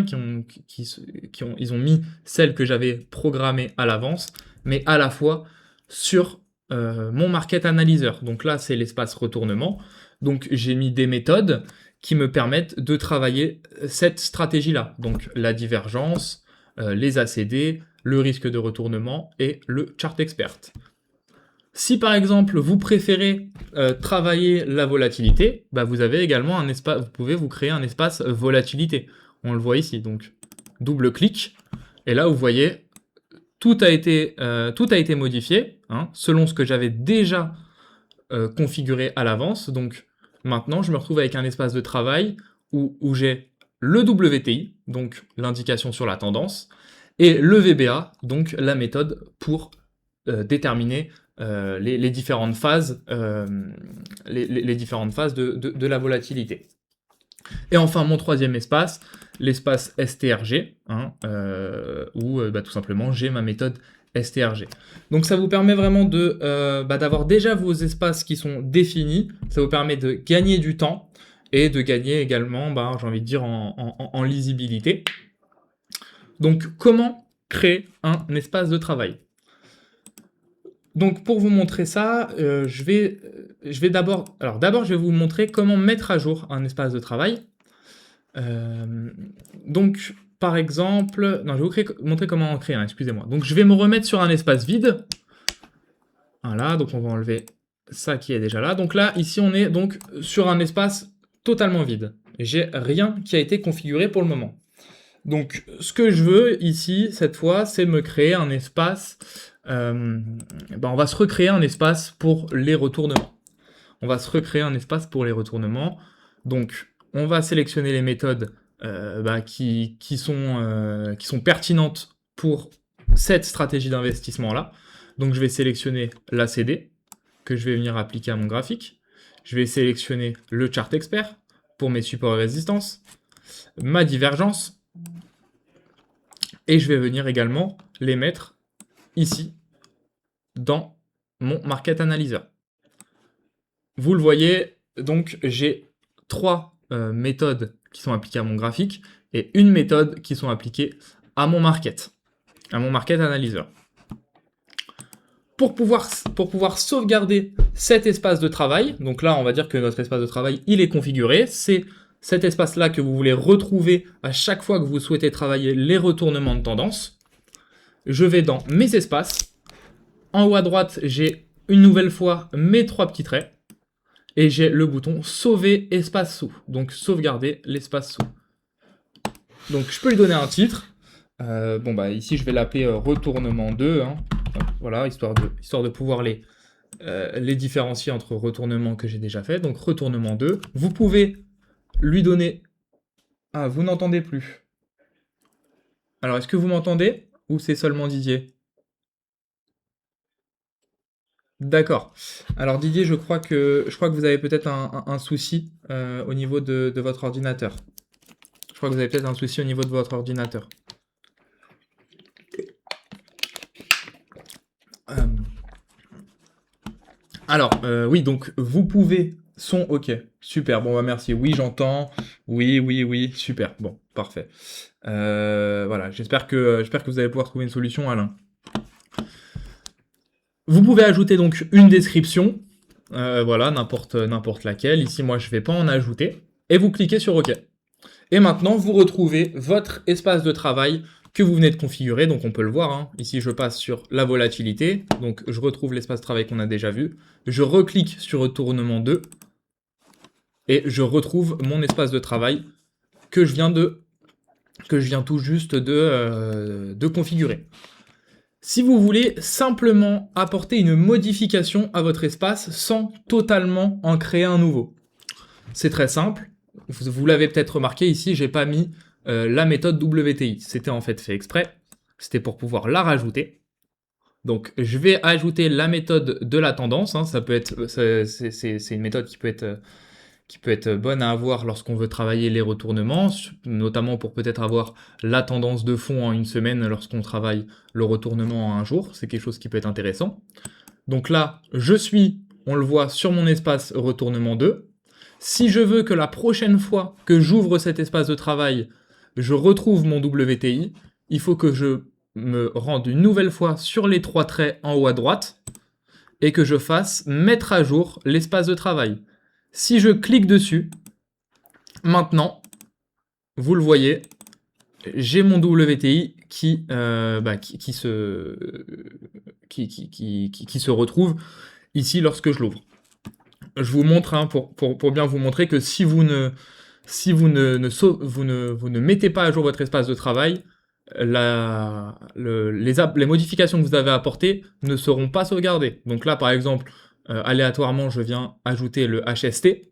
ils ont mis celles que j'avais programmées à l'avance, mais à la fois sur mon market analyzer. Donc là, c'est l'espace retournement. Donc j'ai mis des méthodes qui me permettent de travailler cette stratégie-là. Donc la divergence, les ACD, le risque de retournement et le chart expert. Si par exemple vous préférez travailler la volatilité, vous avez également un espace, vous pouvez vous créer un espace volatilité. On le voit ici, donc double clic, et là vous voyez tout a été modifié selon ce que j'avais déjà configuré à l'avance. Donc maintenant je me retrouve avec un espace de travail où j'ai le WTI, donc l'indication sur la tendance, et le VBA, donc la méthode pour déterminer les différentes phases, les différentes phases de la volatilité. Et enfin, mon troisième espace, l'espace STRG, où tout simplement j'ai ma méthode strg. Donc ça vous permet vraiment d'avoir déjà vos espaces qui sont définis, ça vous permet de gagner du temps et de gagner également, j'ai envie de dire, en lisibilité. Donc comment créer un espace de travail? Donc pour vous montrer ça, je vais d'abord je vais vous montrer comment mettre à jour un espace de travail. Donc par exemple, non, je vais vous montrer comment en créer un, excusez-moi. Donc je vais me remettre sur un espace vide. Voilà, donc on va enlever ça qui est déjà là. Donc là, ici, on est donc sur un espace totalement vide. J'ai rien qui a été configuré pour le moment. Donc ce que je veux ici, cette fois, c'est me créer un espace. On va se recréer un espace pour les retournements. On va se recréer un espace pour les retournements. Donc on va sélectionner les méthodes qui sont pertinentes pour cette stratégie d'investissement-là. Donc je vais sélectionner l'ACD, que je vais venir appliquer à mon graphique. Je vais sélectionner le chart expert pour mes supports et résistances, ma divergence, et je vais venir également les mettre ici, dans mon Market Analyzer. Vous le voyez, donc j'ai 3 méthodes qui sont appliquées à mon graphique et une méthode qui sont appliquées à mon Market Analyzer. Pour pouvoir sauvegarder cet espace de travail, donc là on va dire que notre espace de travail il est configuré, c'est cet espace-là que vous voulez retrouver à chaque fois que vous souhaitez travailler les retournements de tendance. Je vais dans mes espaces, en haut à droite j'ai une nouvelle fois mes 3 petits traits, et j'ai le bouton sauver espace sous, donc sauvegarder l'espace sous. Donc je peux lui donner un titre, ici je vais l'appeler retournement 2, hein. Voilà, histoire de pouvoir les différencier entre retournements que j'ai déjà fait. Donc retournement 2, vous pouvez lui donner... Ah, vous n'entendez plus. Alors est-ce que vous m'entendez ou c'est seulement Didier? D'accord. Alors Didier, je crois que vous avez peut-être un souci au niveau de votre ordinateur. Je crois que vous avez peut-être un souci au niveau de votre ordinateur. Alors, oui, donc vous pouvez... Son, ok, super, bon merci, oui j'entends, oui, super, bon, parfait. Voilà, j'espère que vous allez pouvoir trouver une solution, Alain. Vous pouvez ajouter donc une description, voilà, n'importe laquelle. Ici, moi, je ne vais pas en ajouter. Et vous cliquez sur OK. Et maintenant, vous retrouvez votre espace de travail que vous venez de configurer. Donc, on peut le voir. Hein. Ici, je passe sur la volatilité. Donc, je retrouve l'espace de travail qu'on a déjà vu. Je reclique sur retournement 2. Et je retrouve mon espace de travail que je viens tout juste de configurer. Si vous voulez simplement apporter une modification à votre espace sans totalement en créer un nouveau, c'est très simple. Vous l'avez peut-être remarqué ici, j'ai pas mis la méthode WTI. C'était en fait fait exprès. C'était pour pouvoir la rajouter. Donc je vais ajouter la méthode de la tendance. Hein. Ça peut être, c'est une méthode qui peut être bonne à avoir lorsqu'on veut travailler les retournements, notamment pour peut-être avoir la tendance de fond en une semaine lorsqu'on travaille le retournement en un jour. C'est quelque chose qui peut être intéressant. Donc là, on le voit sur mon espace retournement 2. Si je veux que la prochaine fois que j'ouvre cet espace de travail, je retrouve mon WTI, il faut que je me rende une nouvelle fois sur les 3 traits en haut à droite et que je fasse mettre à jour l'espace de travail. Si je clique dessus, maintenant, vous le voyez, j'ai mon WTI qui se retrouve ici lorsque je l'ouvre. Je vous montre, hein, pour bien vous montrer que si vous ne mettez pas à jour votre espace de travail, les modifications que vous avez apportées ne seront pas sauvegardées. Donc là, par exemple, aléatoirement, je viens ajouter le HST.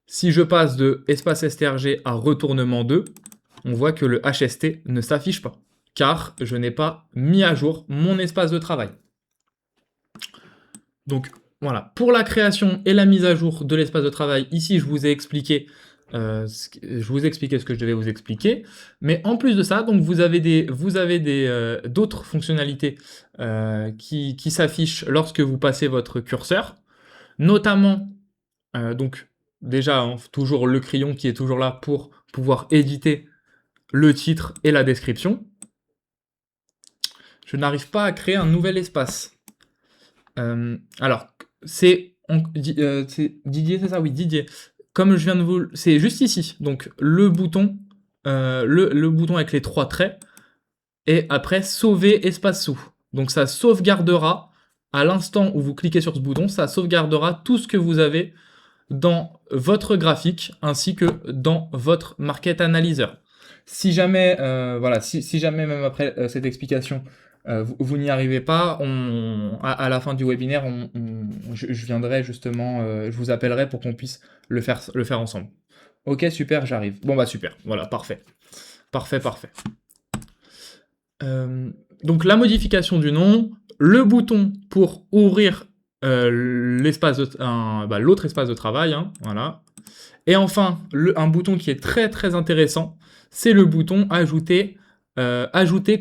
Si je passe de espace STRG à retournement 2, on voit que le HST ne s'affiche pas, car je n'ai pas mis à jour mon espace de travail. Donc voilà, pour la création et la mise à jour de l'espace de travail, ici je vous ai expliqué Je vous expliquais ce que je devais vous expliquer. Mais en plus de ça, donc vous avez d'autres fonctionnalités qui s'affichent lorsque vous passez votre curseur, notamment donc déjà hein, toujours le crayon qui est toujours là pour pouvoir éditer le titre et la description. Je n'arrive pas à créer un nouvel espace. Alors, c'est Didier, c'est ça? Oui, Didier. Comme je viens de vous... C'est juste ici. Donc, le bouton avec les 3 traits. Et après, sauver espace sous. Donc, ça sauvegardera, à l'instant où vous cliquez sur ce bouton, ça sauvegardera tout ce que vous avez dans votre graphique, ainsi que dans votre Market Analyzer. Si jamais, si jamais même après cette explication, vous n'y arrivez pas, à la fin du webinaire, je viendrai justement, je vous appellerai pour qu'on puisse le faire ensemble. Ok, super, j'arrive. Bon bah super, voilà, parfait. Parfait. Donc la modification du nom, le bouton pour ouvrir l'autre espace de travail, hein, voilà. Et enfin, un bouton qui est très très intéressant, c'est le bouton ajouter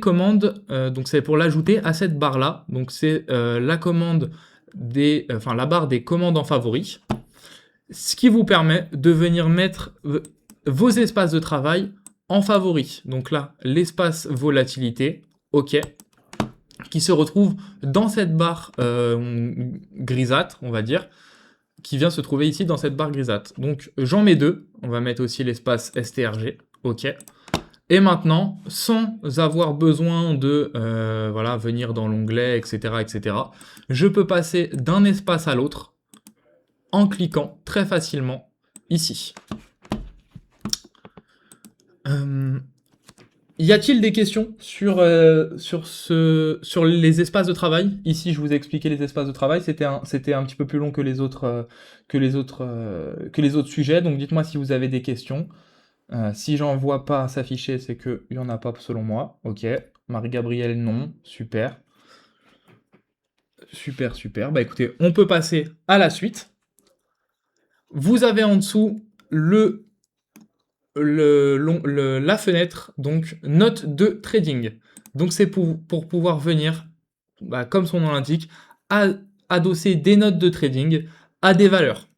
commande. Donc c'est pour l'ajouter à cette barre là. Donc c'est la barre des commandes en favoris, ce qui vous permet de venir mettre vos espaces de travail en favoris. Donc là, l'espace volatilité, ok, qui se retrouve dans cette barre grisâtre, on va dire, qui vient se trouver ici dans cette barre grisâtre. Donc j'en mets 2, on va mettre aussi l'espace strg, ok. Et maintenant, sans avoir besoin de venir dans l'onglet, etc., je peux passer d'un espace à l'autre en cliquant très facilement ici. Y a-t-il des questions sur les espaces de travail? Ici, je vous ai expliqué les espaces de travail. C'était un petit peu plus long que les autres sujets. Donc, dites-moi si vous avez des questions. Si j'en vois pas s'afficher, c'est qu'il y en a pas selon moi. Ok. Marie-Gabrielle, non. Super. Super. Bah écoutez, on peut passer à la suite. Vous avez en dessous la fenêtre, donc note de trading. Donc c'est pour pouvoir venir, comme son nom l'indique, adosser des notes de trading à des valeurs.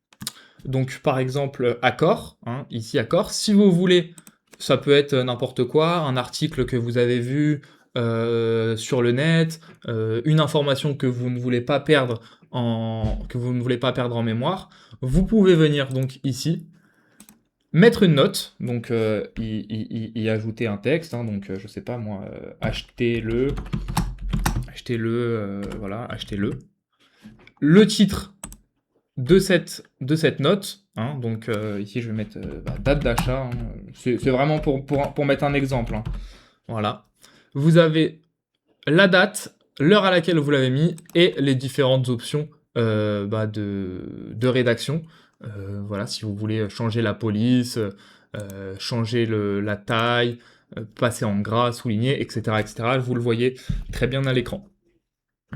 Donc par exemple accord, hein, ici accord. Si vous voulez, ça peut être n'importe quoi, un article que vous avez vu sur le net, une information que vous ne voulez pas perdre en mémoire. Vous pouvez venir donc ici mettre une note, donc y ajouter un texte, hein, donc je sais pas moi, achetez-le, voilà, achetez-le. Le titre de cette note, hein, donc ici je vais mettre date d'achat, hein, c'est vraiment pour mettre un exemple, hein, voilà. Vous avez la date, l'heure à laquelle vous l'avez mis et les différentes options de rédaction. Voilà, si vous voulez changer la police, changer la taille, passer en gras, souligner, etc., vous le voyez très bien à l'écran.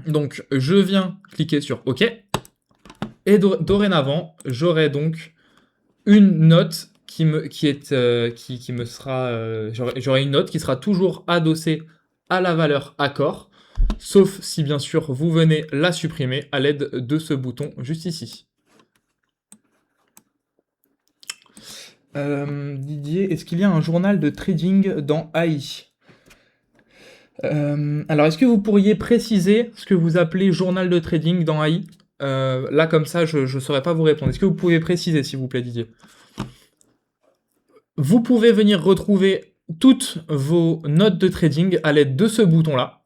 Donc, je viens cliquer sur OK, et dorénavant, j'aurai donc une note j'aurai une note qui sera toujours adossée à la valeur accord, sauf si bien sûr vous venez la supprimer à l'aide de ce bouton juste ici. Didier, est-ce qu'il y a un journal de trading dans AI? Alors, est-ce que vous pourriez préciser ce que vous appelez journal de trading dans AI? Là, comme ça, je ne saurais pas vous répondre. Est-ce que vous pouvez préciser, s'il vous plaît, Didier? Vous pouvez venir retrouver toutes vos notes de trading à l'aide de ce bouton-là.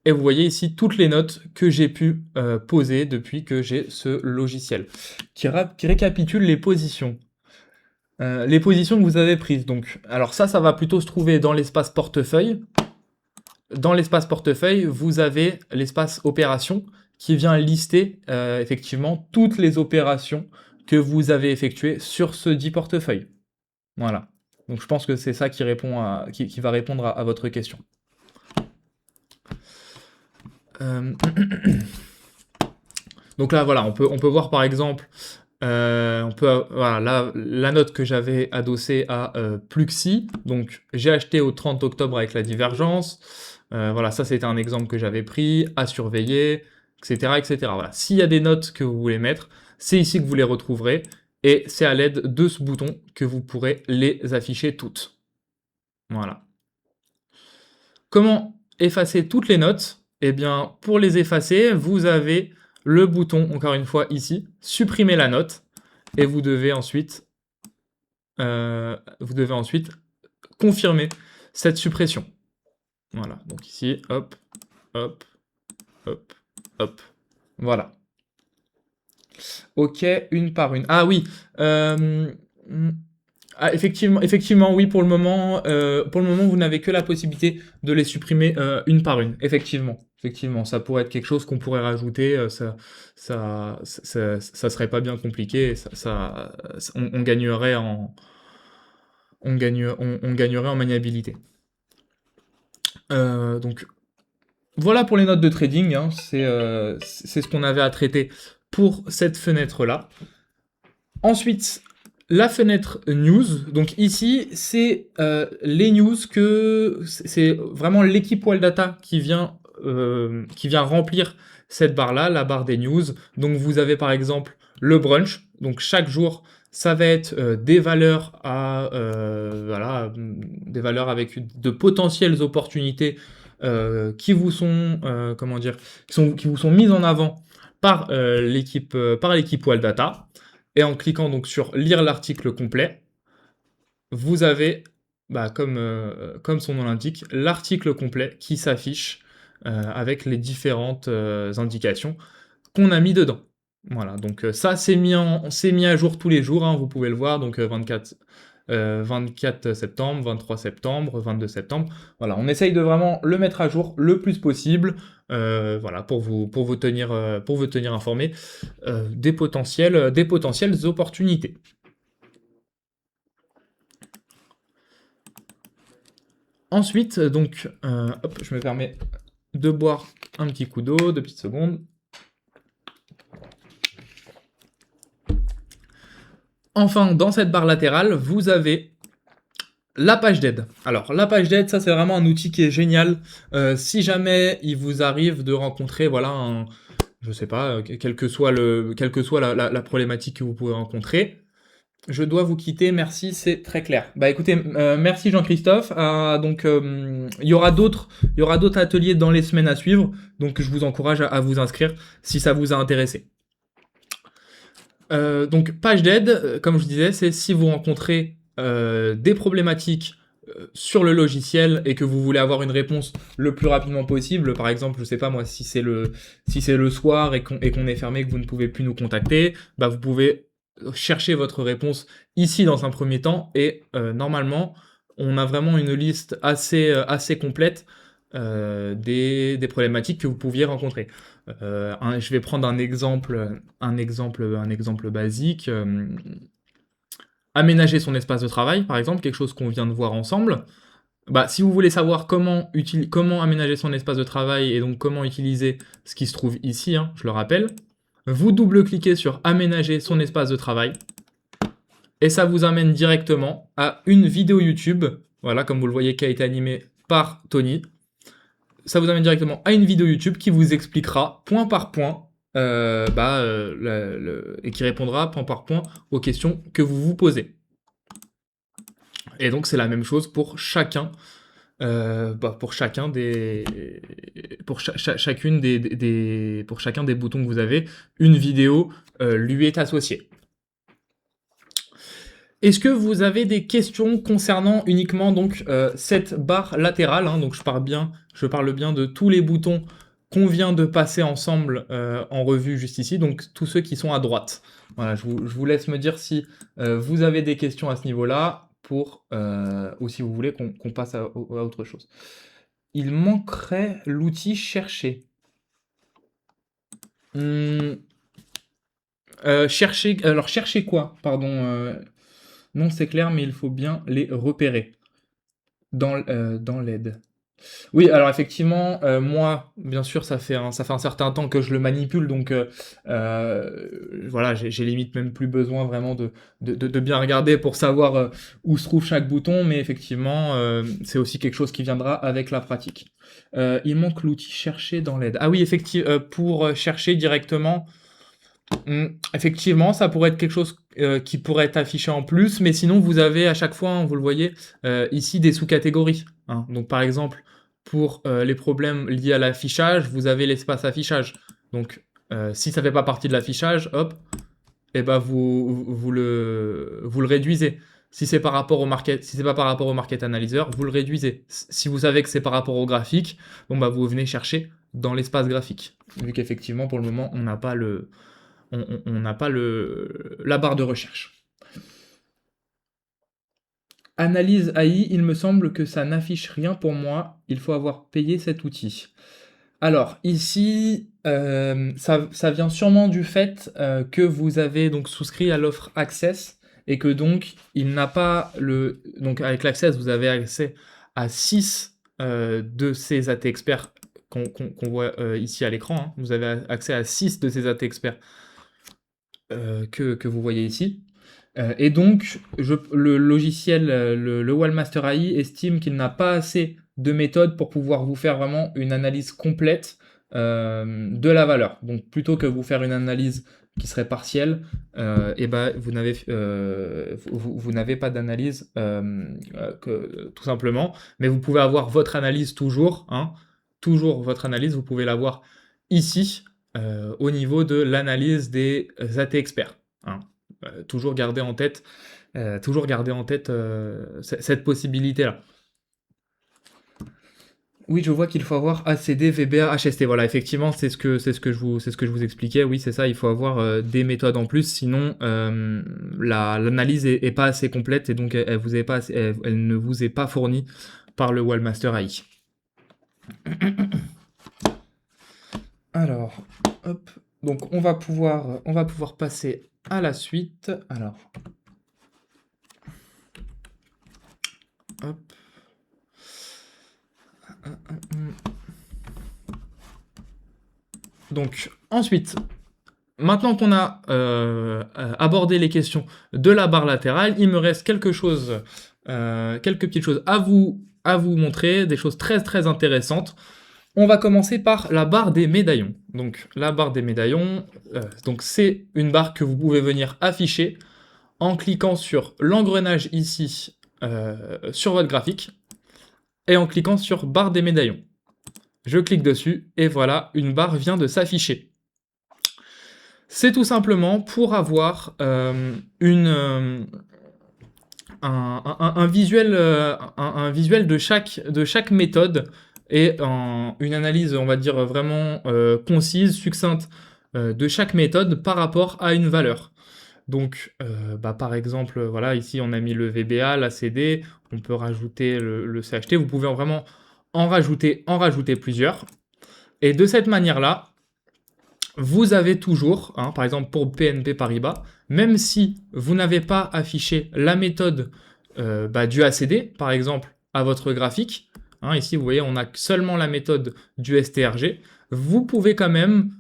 Et vous voyez ici toutes les notes que j'ai pu poser depuis que j'ai ce logiciel, qui récapitule les positions. Les positions que vous avez prises. Donc, alors ça va plutôt se trouver dans l'espace portefeuille. Dans l'espace portefeuille, vous avez l'espace opération qui vient lister effectivement toutes les opérations que vous avez effectuées sur ce dit portefeuille. Voilà. Donc je pense que c'est ça qui va répondre à votre question. Donc là, voilà, on peut voir par exemple Voilà, là, la note que j'avais adossée à Pluxee, donc j'ai acheté au 30 octobre avec la divergence. Voilà, ça c'était un exemple que j'avais pris, à surveiller, etc. etc. Voilà. S'il y a des notes que vous voulez mettre, c'est ici que vous les retrouverez, et c'est à l'aide de ce bouton que vous pourrez les afficher toutes. Voilà. Comment effacer toutes les notes? Eh bien, pour les effacer, vous avez le bouton, encore une fois ici, supprimer la note, et vous devez ensuite confirmer cette suppression. Voilà, donc ici, hop, hop, hop, hop. Voilà. Ok, une par une. Ah oui, effectivement, oui, pour le moment, vous n'avez que la possibilité de les supprimer une par une. Effectivement, ça pourrait être quelque chose qu'on pourrait rajouter. Ça serait pas bien compliqué. On gagnerait on gagnerait en maniabilité. Donc voilà pour les notes de trading, hein, c'est ce qu'on avait à traiter pour cette fenêtre-là. Ensuite, la fenêtre news, donc ici, c'est les news c'est vraiment l'équipe Wildata qui vient remplir cette barre-là, la barre des news. Donc vous avez par exemple le brunch, donc chaque jour, ça va être des valeurs voilà, des valeurs avec de potentielles opportunités qui vous sont, comment dire, qui vous sont mises en avant par l'équipe Wildata. Et en cliquant donc sur lire l'article complet, vous avez, comme son nom l'indique, l'article complet qui s'affiche avec les différentes indications qu'on a mis dedans. Voilà, donc ça c'est mis à jour tous les jours, hein, vous pouvez le voir, donc 24 septembre, 23 septembre, 22 septembre. Voilà, on essaye de vraiment le mettre à jour le plus possible, voilà, pour vous tenir informé des potentielles opportunités. Ensuite, donc, hop, je me permets de boire un petit coup d'eau, 2 petites secondes. Enfin, dans cette barre latérale, vous avez la page d'aide. Alors, la page d'aide, ça c'est vraiment un outil qui est génial. Si jamais il vous arrive de rencontrer, voilà, je sais pas, quelle que soit la problématique que vous pouvez rencontrer, je dois vous quitter, merci, c'est très clair. Bah écoutez, merci Jean-Christophe. Donc il y aura d'autres ateliers dans les semaines à suivre, donc je vous encourage à vous inscrire si ça vous a intéressé. Donc page d'aide, comme je disais, c'est si vous rencontrez des problématiques sur le logiciel et que vous voulez avoir une réponse le plus rapidement possible. Par exemple, je sais pas moi, si c'est le soir et qu'on est fermé, que vous ne pouvez plus nous contacter, bah vous pouvez chercher votre réponse ici dans un premier temps, et normalement on a vraiment une liste assez complète des problématiques que vous pouviez rencontrer. Je vais prendre un exemple basique. Aménager son espace de travail, par exemple, quelque chose qu'on vient de voir ensemble. Bah, si vous voulez savoir comment aménager son espace de travail et donc comment utiliser ce qui se trouve ici, hein, je le rappelle, vous double-cliquez sur aménager son espace de travail et ça vous amène directement à une vidéo YouTube, voilà, comme vous le voyez, qui a été animée par Tony. Ça vous amène directement à une vidéo YouTube qui vous expliquera point par point et qui répondra point par point aux questions que vous vous posez. Et donc c'est la même chose pour chacun pour chacun des boutons que vous avez, une vidéo lui est associée. Est-ce que vous avez des questions concernant uniquement donc cette barre latérale, hein, donc je parle bien de tous les boutons qu'on vient de passer ensemble en revue juste ici, donc tous ceux qui sont à droite. Voilà, je vous laisse me dire si vous avez des questions à ce niveau-là, ou si vous voulez qu'on passe à autre chose. Il manquerait l'outil chercher. Chercher quoi? Pardon. Non, c'est clair, mais il faut bien les repérer dans l'aide. Oui, alors effectivement, moi, bien sûr, ça fait un certain temps que je le manipule, donc voilà, j'ai limite même plus besoin vraiment de bien regarder pour savoir où se trouve chaque bouton, mais effectivement, c'est aussi quelque chose qui viendra avec la pratique. Il manque l'outil chercher dans l'aide. Ah oui, effectivement, pour chercher directement, effectivement, ça pourrait être quelque chose qui pourrait être affiché en plus, mais sinon vous avez à chaque fois, hein, vous le voyez, ici des sous-catégories, hein. Donc par exemple, pour les problèmes liés à l'affichage, vous avez l'espace affichage. Donc si ça fait pas partie de l'affichage, hop, et ben vous le réduisez. Si c'est par rapport au market, si c'est pas par rapport au market analyzer, vous le réduisez. Si vous savez que c'est par rapport au graphique, bon bah vous venez chercher dans l'espace graphique. Vu qu'effectivement pour le moment on n'a pas la barre de recherche. Analyse AI, il me semble que ça n'affiche rien pour moi. Il faut avoir payé cet outil. Alors, ici, ça vient sûrement du fait que vous avez donc souscrit à l'offre Access et que donc il n'a pas le. Donc, avec l'Access, vous avez accès à 6 de ces AT experts qu'on voit ici à l'écran, hein. Vous avez accès à 6 de ces AT experts que vous voyez ici. Et donc, le logiciel, le Wallmaster AI estime qu'il n'a pas assez de méthodes pour pouvoir vous faire vraiment une analyse complète de la valeur. Donc, plutôt que vous faire une analyse qui serait partielle, et ben, vous n'avez pas d'analyse tout simplement, mais vous pouvez avoir votre analyse toujours, hein, toujours votre analyse, vous pouvez l'avoir ici, au niveau de l'analyse des AT experts, hein. Toujours garder en tête, cette possibilité-là. Oui, je vois qu'il faut avoir ACD, VBA, HST. Voilà, effectivement, c'est ce que je vous expliquais. Oui, c'est ça. Il faut avoir des méthodes en plus, sinon l'analyse est pas assez complète et donc elle ne vous est pas fournie par le Wallmaster AI. Alors, hop. Donc on va pouvoir passer à la suite. Alors, hop. Donc ensuite, maintenant qu'on a abordé les questions de la barre latérale, il me reste quelques petites choses à vous montrer, des choses très très intéressantes. On va commencer par la barre des médaillons. Donc la barre des médaillons, donc c'est une barre que vous pouvez venir afficher en cliquant sur l'engrenage ici sur votre graphique et en cliquant sur barre des médaillons. Je clique dessus et voilà, une barre vient de s'afficher. C'est tout simplement pour avoir un visuel de chaque méthode et une analyse, on va dire, vraiment concise, succincte de chaque méthode par rapport à une valeur. Donc, par exemple, voilà, ici on a mis le VBA, l'ACD, on peut rajouter le CHT, vous pouvez vraiment en rajouter plusieurs. Et de cette manière-là, vous avez toujours, hein, par exemple pour BNP Paribas, même si vous n'avez pas affiché la méthode du ACD, par exemple, à votre graphique, hein, ici vous voyez on a seulement la méthode du STRG, vous pouvez quand même,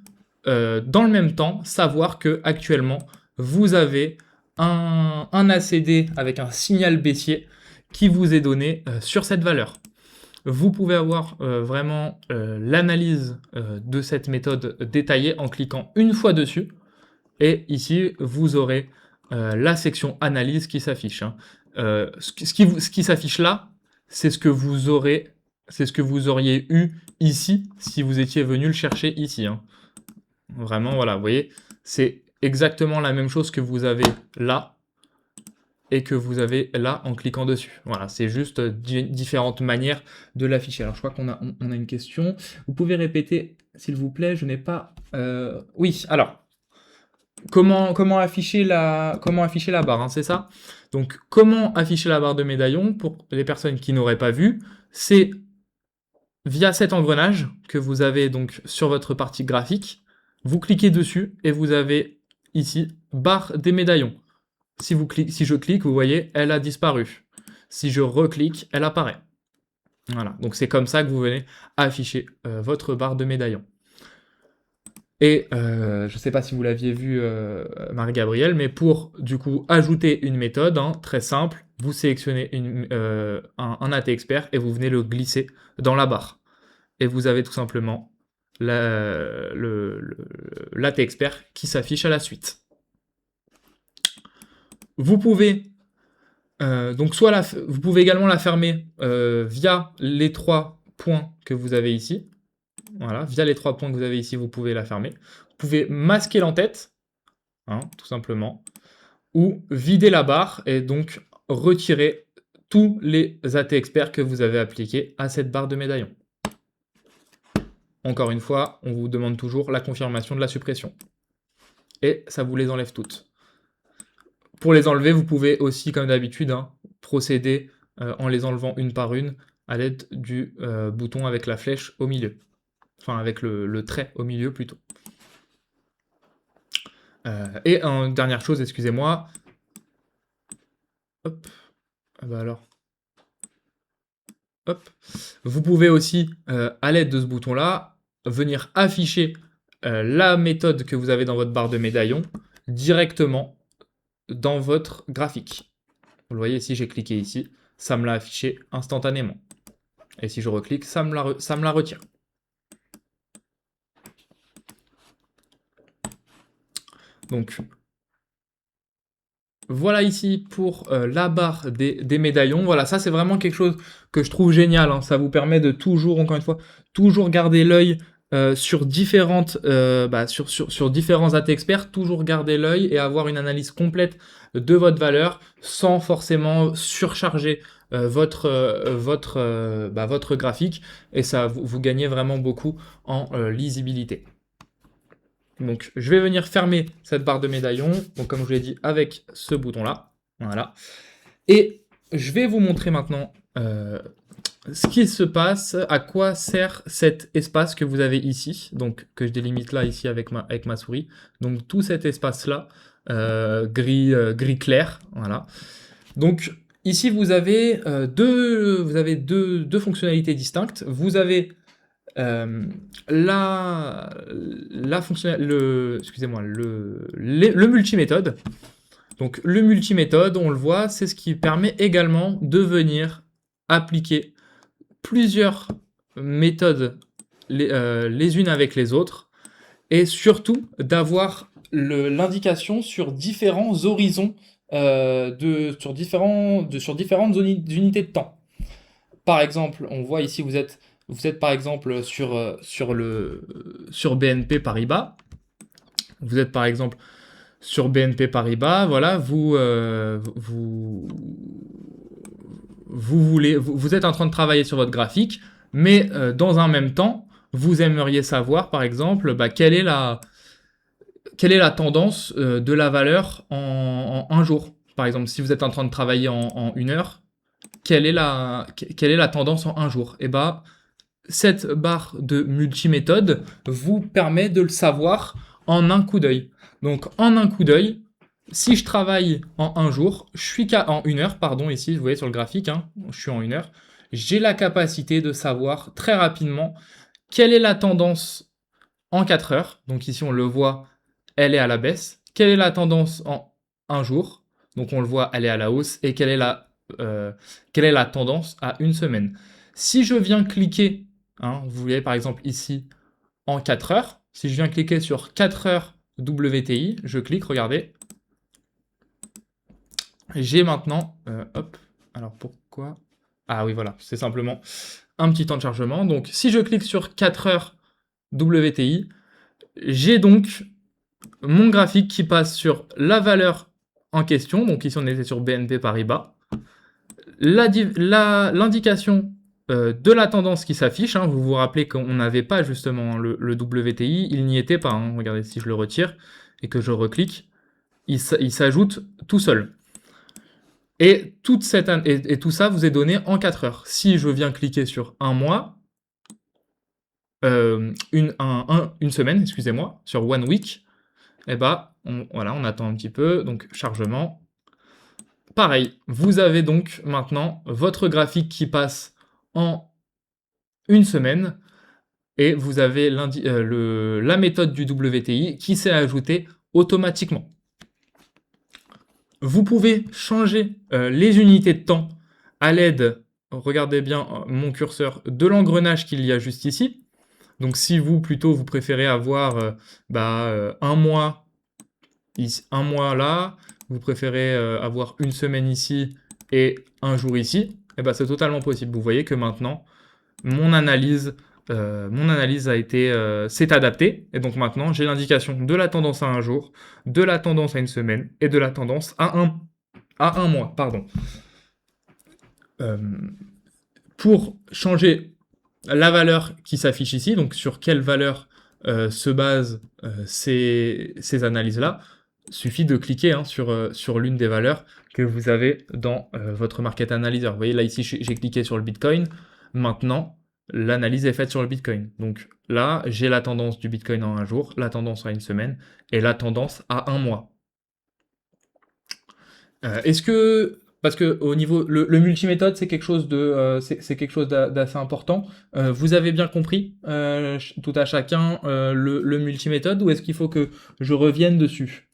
dans le même temps, savoir que actuellement vous avez un ACD avec un signal baissier qui vous est donné sur cette valeur. Vous pouvez avoir vraiment l'analyse de cette méthode détaillée en cliquant une fois dessus. Et ici, vous aurez la section analyse qui s'affiche, hein. Ce qui s'affiche là, c'est ce que vous auriez eu ici si vous étiez venu le chercher ici, hein. Vraiment, voilà, vous voyez, c'est exactement la même chose que vous avez là et que vous avez là en cliquant dessus. Voilà, c'est juste différentes manières de l'afficher. Alors je crois qu'on a une question. Vous pouvez répéter, s'il vous plaît, je n'ai pas... Oui, alors, comment afficher la barre, hein, c'est ça? Donc, comment afficher la barre de médaillon pour les personnes qui n'auraient pas vu? C'est via cet engrenage que vous avez donc sur votre partie graphique. Vous cliquez dessus et vous avez ici barre des médaillons. Si je clique, vous voyez, elle a disparu. Si je reclique, elle apparaît. Voilà, donc c'est comme ça que vous venez afficher votre barre de médaillon. Et je ne sais pas si vous l'aviez vu, Marie-Gabrielle, mais pour du coup ajouter une méthode, hein, très simple, vous sélectionnez un AT expert et vous venez le glisser dans la barre. Et vous avez tout simplement l'AT expert qui s'affiche à la suite. Vous pouvez donc vous pouvez également la fermer via les 3 points que vous avez ici. Voilà, via les 3 points que vous avez ici, vous pouvez la fermer. Vous pouvez masquer l'entête, hein, tout simplement, ou vider la barre et donc retirer tous les AT experts que vous avez appliqués à cette barre de médaillon. Encore une fois, on vous demande toujours la confirmation de la suppression. Et ça vous les enlève toutes. Pour les enlever, vous pouvez aussi, comme d'habitude, hein, procéder en les enlevant une par une à l'aide du bouton avec la flèche au milieu. Enfin, avec le trait au milieu plutôt. Et une dernière chose, excusez-moi. Hop. Ah bah alors. Hop. Vous pouvez aussi, à l'aide de ce bouton-là, venir afficher la méthode que vous avez dans votre barre de médaillon directement dans votre graphique. Vous le voyez ici, j'ai cliqué ici, ça me l'a affiché instantanément. Et si je reclique, ça me la retire. Donc, voilà ici pour la barre des médaillons. Voilà, ça c'est vraiment quelque chose que je trouve génial, hein. Ça vous permet de toujours, encore une fois, toujours garder l'œil sur différents AT experts, toujours garder l'œil et avoir une analyse complète de votre valeur sans forcément surcharger votre graphique, et ça vous gagnez vraiment beaucoup en lisibilité. Donc je vais venir fermer cette barre de médaillon, donc comme je vous l'ai dit, avec ce bouton-là. Voilà. Et je vais vous montrer maintenant ce qui se passe, à quoi sert cet espace que vous avez ici, donc que je délimite là, ici, avec ma souris. Donc tout cet espace-là, gris clair, voilà. Donc ici, vous avez deux fonctionnalités distinctes. Vous avez le multiméthode. Donc le multiméthode, on le voit, c'est ce qui permet également de venir appliquer plusieurs méthodes les unes avec les autres, et surtout d'avoir l'indication sur différents horizons, sur différentes unités de temps. Par exemple, on voit ici, vous êtes par exemple sur BNP Paribas. Vous êtes par exemple sur BNP Paribas, voilà, vous êtes en train de travailler sur votre graphique, mais dans un même temps, vous aimeriez savoir, par exemple, quelle est la tendance de la valeur en un jour. Par exemple, si vous êtes en train de travailler en une heure, quelle est la tendance en un jour? Et cette barre de multiméthode vous permet de le savoir en un coup d'œil. Donc en un coup d'œil, si je travaille en un jour, en une heure, pardon, ici, vous voyez sur le graphique, hein, je suis en une heure, j'ai la capacité de savoir très rapidement quelle est la tendance en 4 heures. Donc ici, on le voit, elle est à la baisse. Quelle est la tendance en un jour? Donc on le voit, elle est à la hausse. Et quelle est la tendance à une semaine? Si je viens cliquer, hein, vous voyez par exemple ici, en 4 heures, si je viens cliquer sur 4 heures WTI, je clique, regardez. J'ai maintenant, hop, alors pourquoi? Ah oui, voilà, c'est simplement un petit temps de chargement. Donc si je clique sur 4 heures WTI, j'ai donc mon graphique qui passe sur la valeur en question. Donc ici, on était sur BNP Paribas. L'indication de la tendance qui s'affiche. Hein, vous vous rappelez qu'on n'avait pas justement le WTI. Il n'y était pas. Hein. Regardez, si je le retire et que je reclique, il s'ajoute tout seul. Et tout ça vous est donné en 4 heures. Si je viens cliquer sur un mois, une semaine, excusez-moi, sur one week, et on attend un petit peu, donc chargement. Pareil, vous avez donc maintenant votre graphique qui passe en une semaine, et vous avez la méthode du WTI qui s'est ajoutée automatiquement. Vous pouvez changer les unités de temps à l'aide, regardez bien mon curseur, de l'engrenage qu'il y a juste ici. Donc si vous, plutôt, vous préférez avoir un mois ici, un mois là, vous préférez avoir une semaine ici et un jour ici, et ben c'est totalement possible. Vous voyez que maintenant, mon analyse s'est adaptée, et donc maintenant j'ai l'indication de la tendance à un jour, de la tendance à une semaine et de la tendance à un mois. Pardon. Euh, pour changer la valeur qui s'affiche ici, donc sur quelle valeur se basent ces analyses-là, suffit de cliquer sur l'une des valeurs que vous avez dans votre market analyzer. Vous voyez là ici j'ai cliqué sur le Bitcoin, maintenant l'analyse est faite sur le Bitcoin. Donc là j'ai la tendance du Bitcoin en un jour, la tendance à une semaine et la tendance à un mois. Est-ce que parce que au niveau le multiméthode c'est quelque chose c'est quelque chose d'assez important. Vous avez bien compris tout à chacun le multiméthode, ou est-ce qu'il faut que je revienne dessus?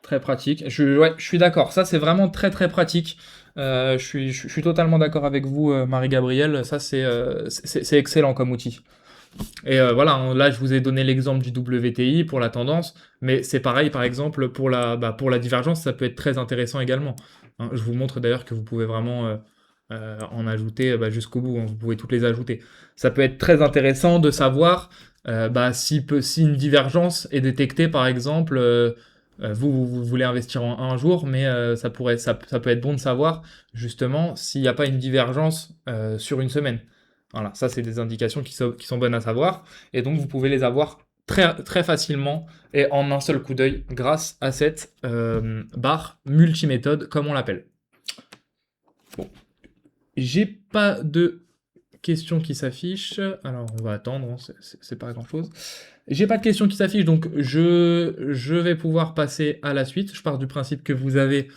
Très pratique. Ouais, je suis d'accord. Ça, c'est vraiment très très pratique. Je suis totalement d'accord avec vous, Marie-Gabrielle. Ça, c'est excellent comme outil. Et voilà, là, je vous ai donné l'exemple du WTI pour la tendance, mais c'est pareil, par exemple, pour la divergence, ça peut être très intéressant également. Hein, je vous montre d'ailleurs que vous pouvez vraiment en ajouter jusqu'au bout. Hein, vous pouvez toutes les ajouter. Ça peut être très intéressant de savoir si une divergence est détectée, par exemple. Vous voulez investir en un jour, mais ça peut être bon de savoir justement s'il n'y a pas une divergence sur une semaine. Voilà, ça c'est des indications qui sont bonnes à savoir, et donc vous pouvez les avoir très, très facilement et en un seul coup d'œil grâce à cette barre multiméthode comme on l'appelle. Bon, j'ai pas de questions qui s'affichent, alors on va attendre, hein, c'est pas grand chose. J'ai pas de questions qui s'affichent, donc je vais pouvoir passer à la suite. Je pars du principe que vous avez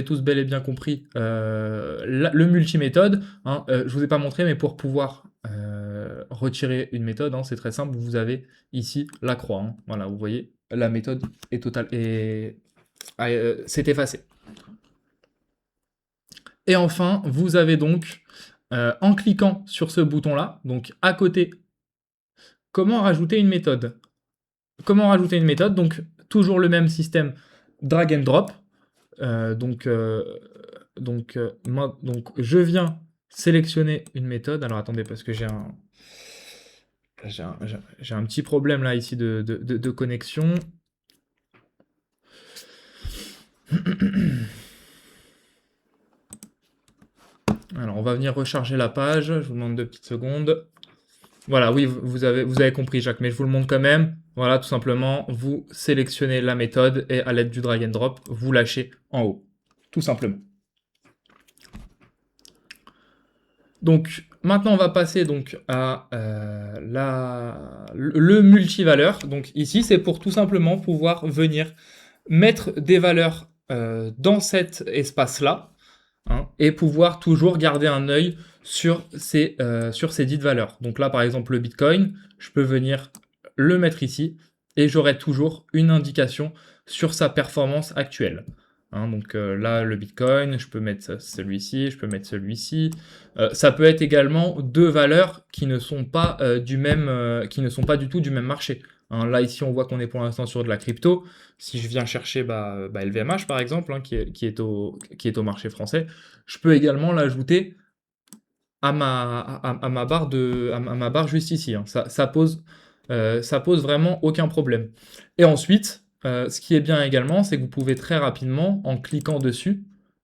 tous bel et bien compris le multiméthode. Hein. Je vous ai pas montré, mais pour pouvoir retirer une méthode, hein, c'est très simple. Vous avez ici la croix. Hein. Voilà, vous voyez, la méthode est totale et c'est effacé. Et enfin, vous avez donc, en cliquant sur ce bouton-là, donc à côté, comment rajouter une méthode. Comment rajouter une méthode? Donc, toujours le même système drag and drop. Donc, je viens sélectionner une méthode. Alors, attendez, parce que j'ai un petit problème là ici de connexion. Alors, on va venir recharger la page. Je vous demande 2 petites secondes. Voilà, oui, vous avez compris, Jacques, mais je vous le montre quand même. Voilà, tout simplement, vous sélectionnez la méthode et à l'aide du drag and drop, vous lâchez en haut. Tout simplement. Donc, maintenant, on va passer donc à le multivaleur. Donc, ici, c'est pour tout simplement pouvoir venir mettre des valeurs dans cet espace-là, hein, et pouvoir toujours garder un œil sur ces dites valeurs. Donc là, par exemple, le Bitcoin, je peux venir le mettre ici et j'aurai toujours une indication sur sa performance actuelle. Hein, donc là, le Bitcoin, je peux mettre celui-ci, je peux mettre celui-ci. Ça peut être également deux valeurs qui ne sont pas qui ne sont pas du tout du même marché. Hein, là, ici, on voit qu'on est pour l'instant sur de la crypto. Si je viens chercher LVMH, par exemple, hein, qui est au marché français, je peux également l'ajouter à ma barre juste ici. Hein. Ça pose vraiment aucun problème. Et ensuite, ce qui est bien également, c'est que vous pouvez très rapidement, en cliquant dessus,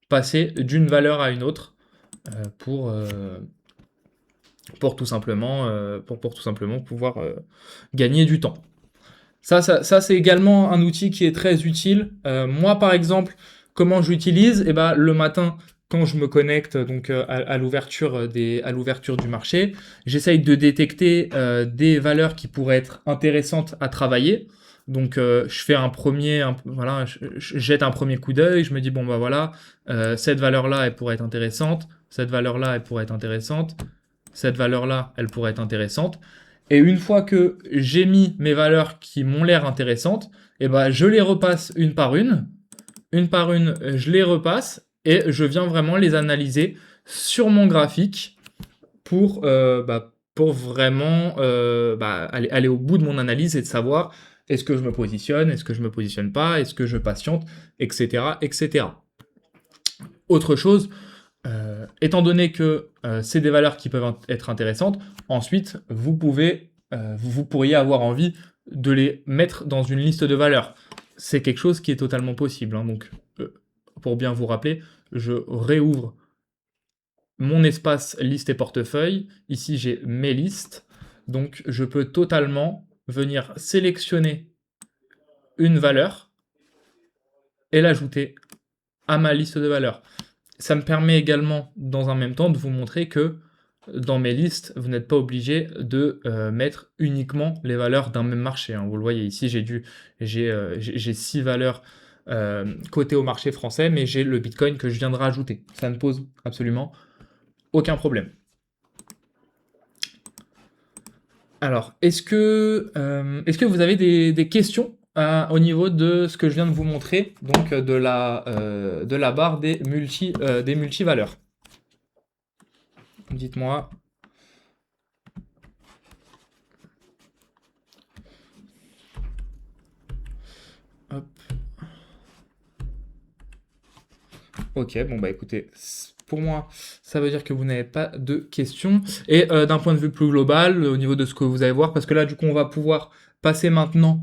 passer d'une valeur à une autre pour tout simplement pouvoir gagner du temps. Ça c'est également un outil qui est très utile. Moi, par exemple, comment j'utilise? Eh ben, le matin, quand je me connecte donc à l'ouverture du marché, j'essaye de détecter des valeurs qui pourraient être intéressantes à travailler. Donc je fais voilà, je jette un premier coup d'œil, je me dis bon bah voilà, cette valeur-là elle pourrait être intéressante, cette valeur-là elle pourrait être intéressante, cette valeur-là elle pourrait être intéressante. Et une fois que j'ai mis mes valeurs qui m'ont l'air intéressantes, et ben je les repasse une par une, je les repasse et je viens vraiment les analyser sur mon graphique pour vraiment aller au bout de mon analyse et de savoir est-ce que je me positionne, est-ce que je me positionne pas, est-ce que je patiente, etc. etc. Autre chose, étant donné que c'est des valeurs qui peuvent être intéressantes, ensuite vous pourriez avoir envie de les mettre dans une liste de valeurs. C'est quelque chose qui est totalement possible, hein. Donc, pour bien vous rappeler, je réouvre mon espace liste et portefeuille. Ici, j'ai mes listes. Donc, je peux totalement venir sélectionner une valeur et l'ajouter à ma liste de valeurs. Ça me permet également, dans un même temps, de vous montrer que dans mes listes, vous n'êtes pas obligé de mettre uniquement les valeurs d'un même marché, hein. Vous le voyez ici, j'ai 6 valeurs cotées au marché français, mais j'ai le Bitcoin que je viens de rajouter. Ça ne pose absolument aucun problème. Alors, est-ce que vous avez des questions au niveau de ce que je viens de vous montrer, donc de la barre des multivaleurs? Dites-moi. Hop. Ok, bon bah écoutez, pour moi, ça veut dire que vous n'avez pas de questions. Et d'un point de vue plus global, au niveau de ce que vous allez voir, parce que là, du coup, on va pouvoir passer maintenant,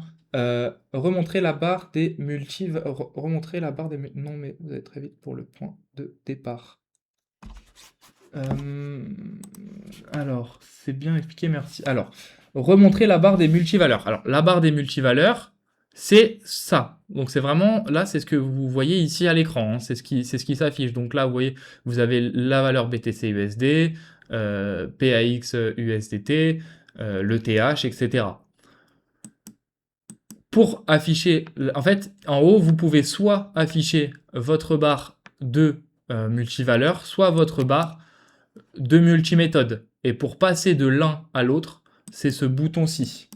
remontrer la barre des remontrer la barre des non, mais vous allez très vite pour le point de départ. Alors, c'est bien expliqué, merci. Alors, remontrer la barre des multivaleurs. Alors, la barre des multivaleurs, c'est ça. Donc, c'est vraiment, là, c'est ce que vous voyez ici à l'écran, hein. C'est ce qui s'affiche. Donc là, vous voyez, vous avez la valeur BTC USD, PAX USDT, le TH, etc. Pour afficher, en fait, en haut, vous pouvez soit afficher votre barre de multivaleurs, soit votre barre de multiméthode. Et pour passer de l'un à l'autre, c'est ce bouton-ci.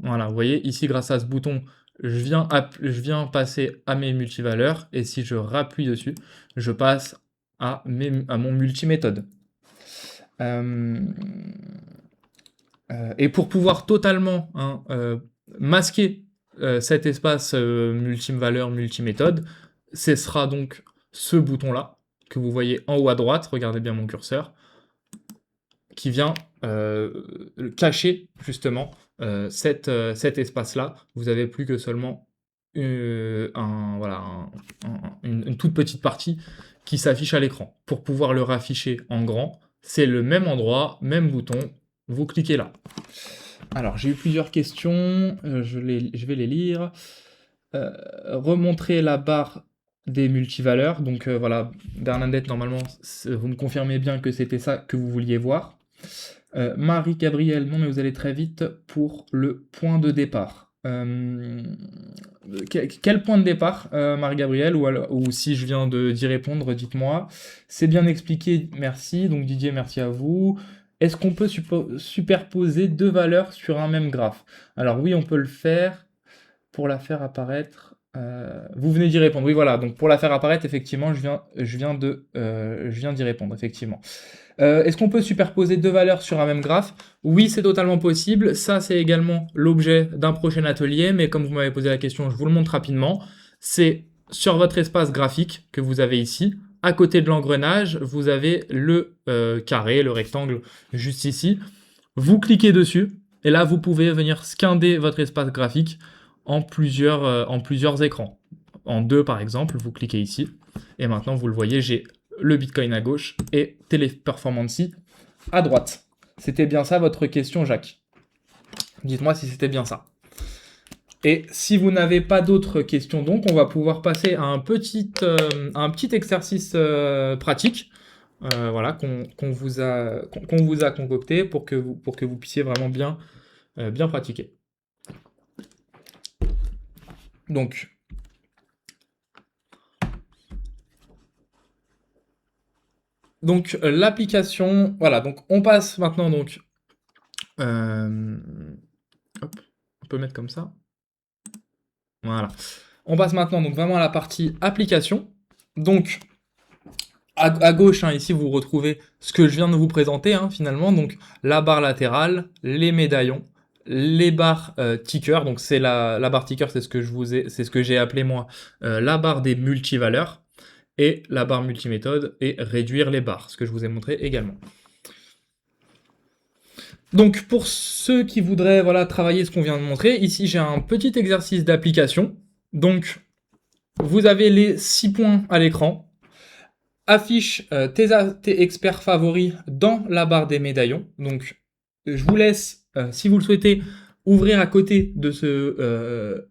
Voilà, vous voyez, ici, grâce à ce bouton, je viens passer à mes multivaleurs, et si je rappuie dessus, je passe à mon multiméthode. Et pour pouvoir totalement masquer cet espace multivaleur, multiméthode, ce sera donc ce bouton-là, que vous voyez en haut à droite, regardez bien mon curseur, qui vient cacher justement cet espace-là. Vous avez plus que seulement une toute petite partie qui s'affiche à l'écran. Pour pouvoir le rafficher en grand, c'est le même endroit, même bouton, vous cliquez là. Alors, j'ai eu plusieurs questions, je vais les lire. Remontrer la barre des multivaleurs. Donc voilà, Bernadette, normalement, vous me confirmez bien que c'était ça que vous vouliez voir. Marie-Gabrielle, non mais vous allez très vite pour le point de départ. Quel point de départ, Marie-Gabrielle, ou si je viens d'y répondre, dites-moi. C'est bien expliqué, merci. Donc Didier, merci à vous. Est-ce qu'on peut superposer deux valeurs sur un même graphe? Alors oui, on peut le faire. Pour la faire apparaître, vous venez d'y répondre. Oui, voilà. Donc pour la faire apparaître, effectivement, je viens d'y répondre, effectivement. Est-ce qu'on peut superposer deux valeurs sur un même graphe? Oui, c'est totalement possible. Ça, c'est également l'objet d'un prochain atelier, mais comme vous m'avez posé la question, je vous le montre rapidement. C'est sur votre espace graphique que vous avez ici. À côté de l'engrenage, vous avez le carré, le rectangle juste ici. Vous cliquez dessus, et là, vous pouvez venir scander votre espace graphique en plusieurs écrans. En deux, par exemple, vous cliquez ici, et maintenant, vous le voyez, j'ai le Bitcoin à gauche et Teleperformance à droite. C'était bien ça votre question, Jacques? Dites-moi si c'était bien ça. Et si vous n'avez pas d'autres questions, donc, on va pouvoir passer à un petit exercice pratique, voilà, qu'on vous a concocté pour que vous puissiez vraiment bien pratiquer. Donc l'application, voilà, donc on passe maintenant donc, hop, on peut le mettre comme ça. Voilà. On passe maintenant donc vraiment à la partie application. Donc à gauche, hein, ici vous retrouvez ce que je viens de vous présenter, hein, finalement. Donc la barre latérale, les médaillons, les barres ticker. Donc c'est la barre ticker, c'est ce que j'ai appelé moi la barre des multivaleurs, et la barre multiméthode et réduire les barres, ce que je vous ai montré également. Donc pour ceux qui voudraient voilà, travailler ce qu'on vient de montrer, ici j'ai un petit exercice d'application. Donc vous avez les 6 points à l'écran. Affiche tes experts favoris dans la barre des médaillons. Donc je vous laisse, si vous le souhaitez, ouvrir à côté de ce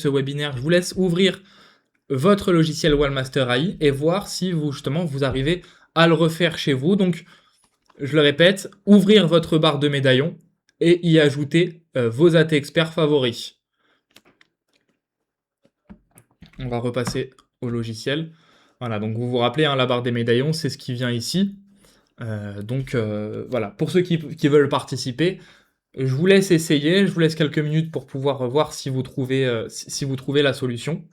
webinaire, je vous laisse ouvrir votre logiciel Wallmaster AI et voir si vous arrivez à le refaire chez vous. Donc je le répète, ouvrir votre barre de médaillons et y ajouter vos AT experts favoris. On va repasser au logiciel. Voilà, donc vous vous rappelez, hein, la barre des médaillons, c'est ce qui vient ici. Voilà, pour ceux qui veulent participer, je vous laisse essayer, je vous laisse quelques minutes pour pouvoir voir si vous trouvez la solution.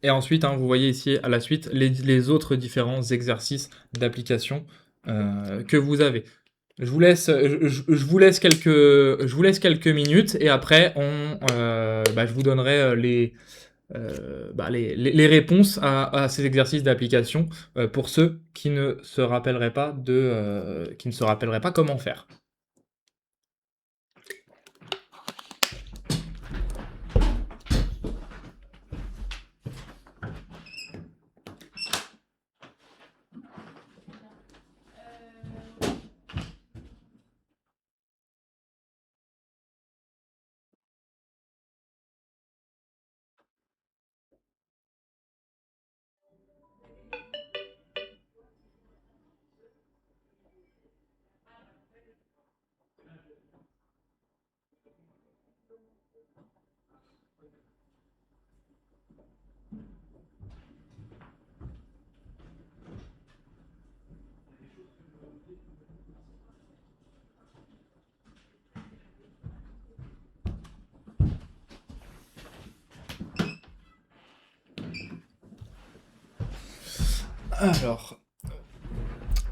Et ensuite, hein, vous voyez ici à la suite les autres différents exercices d'application que vous avez. Je vous laisse quelques minutes et après je vous donnerai les réponses à ces exercices d'application pour ceux qui ne se rappelleraient pas comment faire.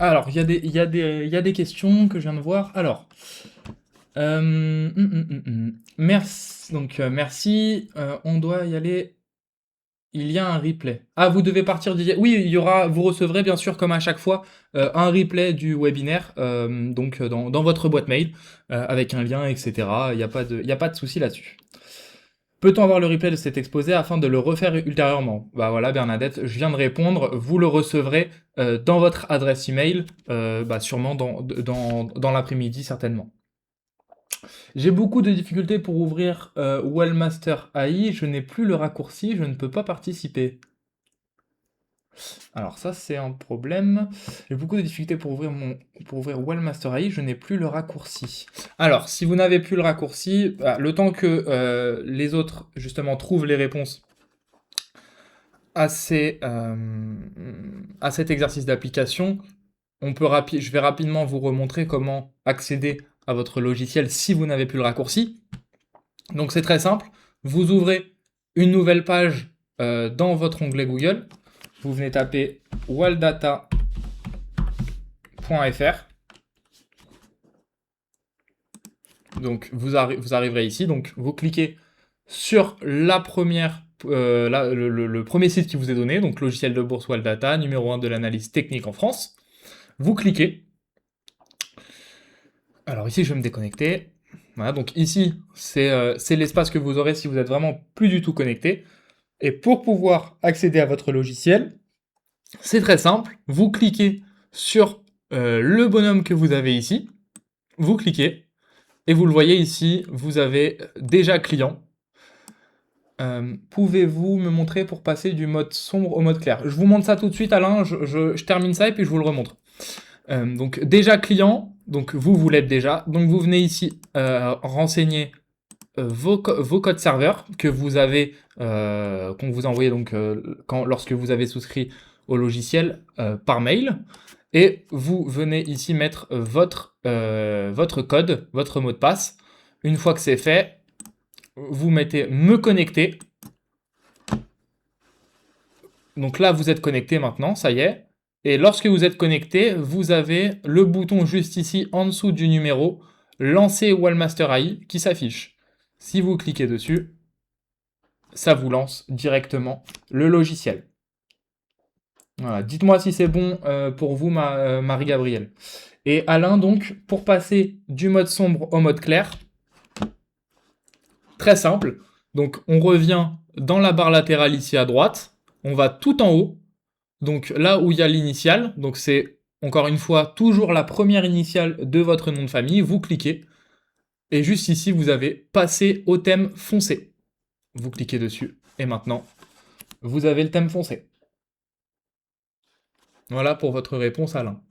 Alors, il y a des questions que je viens de voir. Alors, merci. Donc, merci. On doit y aller. Il y a un replay. Ah, vous devez partir du... Oui, vous recevrez bien sûr, comme à chaque fois, un replay du webinaire, dans votre boîte mail, avec un lien, etc. Il n'y a pas de souci là-dessus. Peut-on avoir le replay de cet exposé afin de le refaire ultérieurement? Bah voilà, Bernadette, je viens de répondre. Vous le recevrez dans votre adresse email, sûrement dans l'après-midi, certainement. J'ai beaucoup de difficultés pour ouvrir Wallmaster AI. Je n'ai plus le raccourci, je ne peux pas participer. Alors ça, c'est un problème. J'ai beaucoup de difficultés pour ouvrir Wallmaster AI, je n'ai plus le raccourci. Alors, si vous n'avez plus le raccourci, le temps que les autres, justement, trouvent les réponses à cet exercice d'application, je vais rapidement vous remontrer comment accéder à votre logiciel si vous n'avez plus le raccourci. Donc c'est très simple, vous ouvrez une nouvelle page dans votre onglet Google, vous venez taper walldata.fr. Donc vous arriverez ici, donc vous cliquez sur le premier site qui vous est donné, donc logiciel de bourse Walldata, numéro 1 de l'analyse technique en France. Vous cliquez. Alors ici, je vais me déconnecter. Voilà, donc ici, c'est l'espace que vous aurez si vous êtes vraiment plus du tout connecté. Et pour pouvoir accéder à votre logiciel, c'est très simple. Vous cliquez sur le bonhomme que vous avez ici. Vous cliquez. Et vous le voyez ici, vous avez déjà client. Pouvez-vous me montrer pour passer du mode sombre au mode clair? Je vous montre ça tout de suite, Alain. Je termine ça et puis je vous le remontre. Donc déjà client, donc vous l'êtes déjà. Donc vous venez ici renseigner vos codes serveurs que vous avez, qu'on vous a envoyé donc, lorsque vous avez souscrit au logiciel par mail. Et vous venez ici mettre votre code, votre mot de passe. Une fois que c'est fait, vous mettez me connecter. Donc là, vous êtes connecté maintenant, ça y est. Et lorsque vous êtes connecté, vous avez le bouton juste ici en dessous du numéro, lancer Wallmaster AI, qui s'affiche. Si vous cliquez dessus, ça vous lance directement le logiciel. Voilà. Dites-moi si c'est bon pour vous, Marie-Gabrielle. Et Alain, donc, pour passer du mode sombre au mode clair, très simple. Donc, on revient dans la barre latérale ici à droite. On va tout en haut. Donc, là où il y a l'initiale, donc c'est, encore une fois, toujours la première initiale de votre nom de famille. Vous cliquez. Et juste ici, vous avez passé au thème foncé. Vous cliquez dessus. Et maintenant, vous avez le thème foncé. Voilà pour votre réponse, Alain.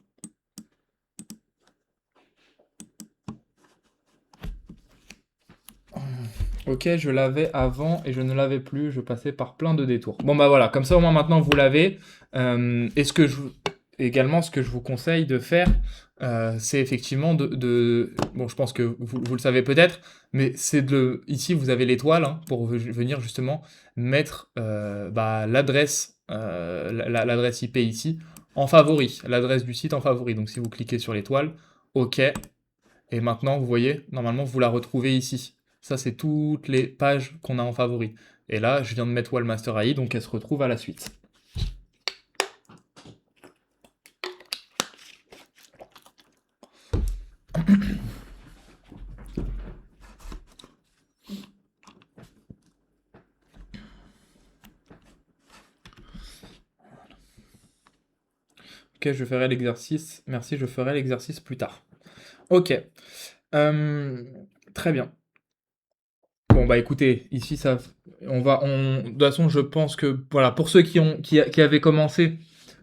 Ok, je l'avais avant et je ne l'avais plus, je passais par plein de détours. Bon bah voilà, comme ça au moins maintenant vous l'avez. Et également ce que je vous conseille de faire, c'est effectivement bon je pense que vous le savez peut-être, mais c'est ici vous avez l'étoile hein, pour venir justement mettre l'adresse l'adresse IP ici en favori, l'adresse du site en favori. Donc si vous cliquez sur l'étoile, ok, et maintenant vous voyez, normalement vous la retrouvez ici. Ça, c'est toutes les pages qu'on a en favori. Et là, je viens de mettre Wallmaster AI, donc elle se retrouve à la suite. Ok, je ferai l'exercice. Merci, je ferai l'exercice plus tard. Ok. Très bien. Bon, bah écoutez, ici, de toute façon, je pense que, voilà, pour ceux qui avaient commencé,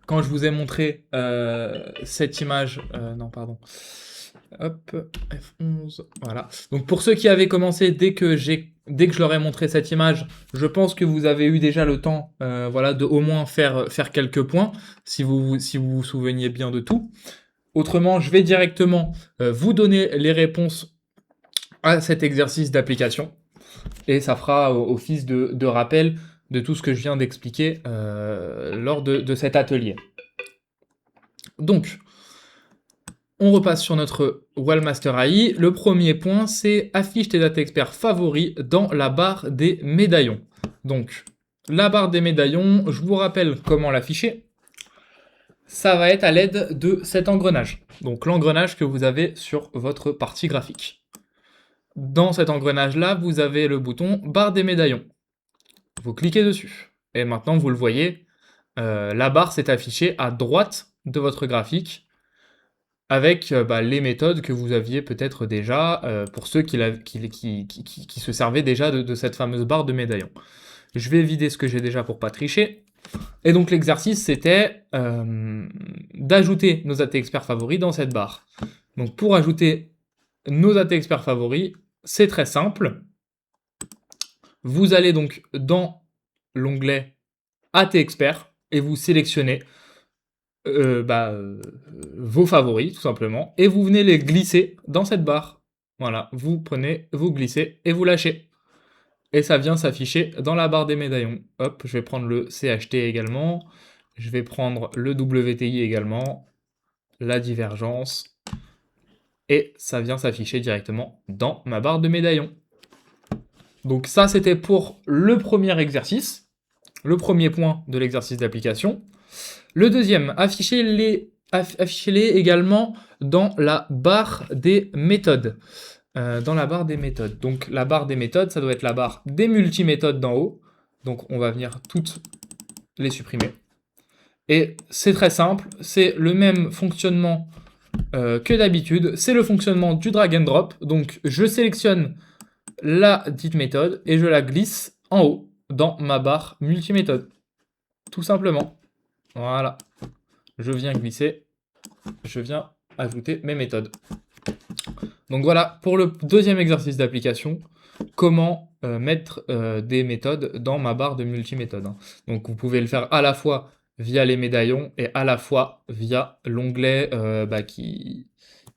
quand je vous ai montré cette image, non, pardon. Hop, F11, voilà. Donc pour ceux qui avaient commencé dès que je leur ai montré cette image, je pense que vous avez eu déjà le temps, voilà, de au moins faire quelques points, si vous vous souveniez bien de tout. Autrement, je vais directement vous donner les réponses à cet exercice d'application, et ça fera office de rappel de tout ce que je viens d'expliquer lors de cet atelier. Donc, on repasse sur notre Wallmaster AI. Le premier point, c'est affiche tes data experts favoris dans la barre des médaillons. Donc, la barre des médaillons, je vous rappelle comment l'afficher. Ça va être à l'aide de cet engrenage. Donc, l'engrenage que vous avez sur votre partie graphique. Dans cet engrenage-là, vous avez le bouton barre des médaillons. Vous cliquez dessus. Et maintenant, vous le voyez, la barre s'est affichée à droite de votre graphique avec les méthodes que vous aviez peut-être déjà, pour ceux qui se servaient déjà de cette fameuse barre de médaillon. Je vais vider ce que j'ai déjà pour pas tricher. Et donc l'exercice, c'était d'ajouter nos AT experts favoris dans cette barre. Donc pour ajouter nos AT experts favoris, c'est très simple. Vous allez donc dans l'onglet AT experts et vous sélectionnez vos favoris, tout simplement, et vous venez les glisser dans cette barre. Voilà, vous prenez, vous glissez et vous lâchez. Et ça vient s'afficher dans la barre des médaillons. Hop, je vais prendre le CHT également, je vais prendre le WTI également, la divergence, et ça vient s'afficher directement dans ma barre de médaillons. Donc ça, c'était pour le premier exercice, le premier point de l'exercice d'application. Le deuxième, affichez-les également dans la barre des méthodes. Dans la barre des méthodes. Donc la barre des méthodes, ça doit être la barre des multiméthodes d'en haut. Donc on va venir toutes les supprimer. Et c'est très simple, c'est le même fonctionnement que d'habitude. C'est le fonctionnement du drag and drop. Donc je sélectionne la dite méthode et je la glisse en haut dans ma barre multiméthode. Tout simplement. Voilà. Je viens glisser je viens ajouter mes méthodes. Donc voilà, pour le deuxième exercice d'application, comment mettre des méthodes dans ma barre de multiméthode. Donc vous pouvez le faire à la fois via les médaillons et à la fois via l'onglet qui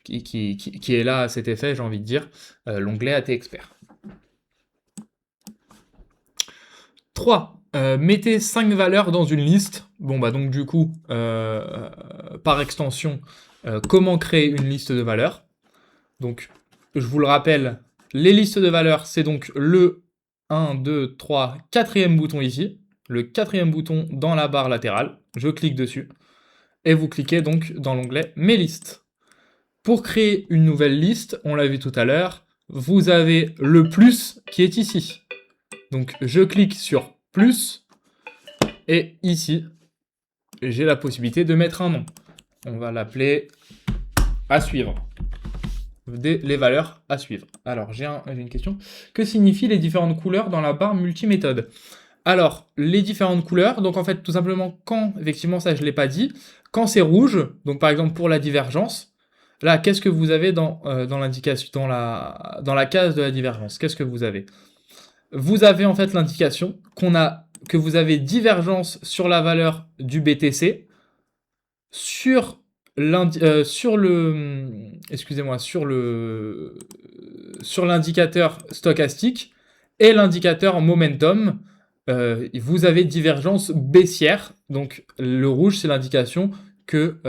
est là à cet effet, j'ai envie de dire, l'onglet AT Expert. 3. Mettez 5 valeurs dans une liste. Bon bah donc du coup, par extension, comment créer une liste de valeurs. Donc, je vous le rappelle, les listes de valeurs, c'est donc le 1, 2, 3, 4e bouton ici, le 4e bouton dans la barre latérale, je clique dessus, et vous cliquez donc dans l'onglet « Mes listes ». Pour créer une nouvelle liste, on l'a vu tout à l'heure, vous avez le plus qui est ici. Donc, je clique sur « plus », et ici, j'ai la possibilité de mettre un nom. On va l'appeler « À suivre ». Les valeurs à suivre. Alors, j'ai une question. Que signifient les différentes couleurs dans la barre multiméthode? Alors, les différentes couleurs, donc en fait, tout simplement, quand, effectivement, ça je ne l'ai pas dit, quand c'est rouge, donc par exemple pour la divergence, là, qu'est-ce que vous avez dans l'indication, dans la case de la divergence? Qu'est-ce que vous avez? Vous avez en fait l'indication que vous avez divergence sur la valeur du BTC, sur l'indicateur stochastique et l'indicateur momentum, vous avez divergence baissière. Donc le rouge, c'est l'indication que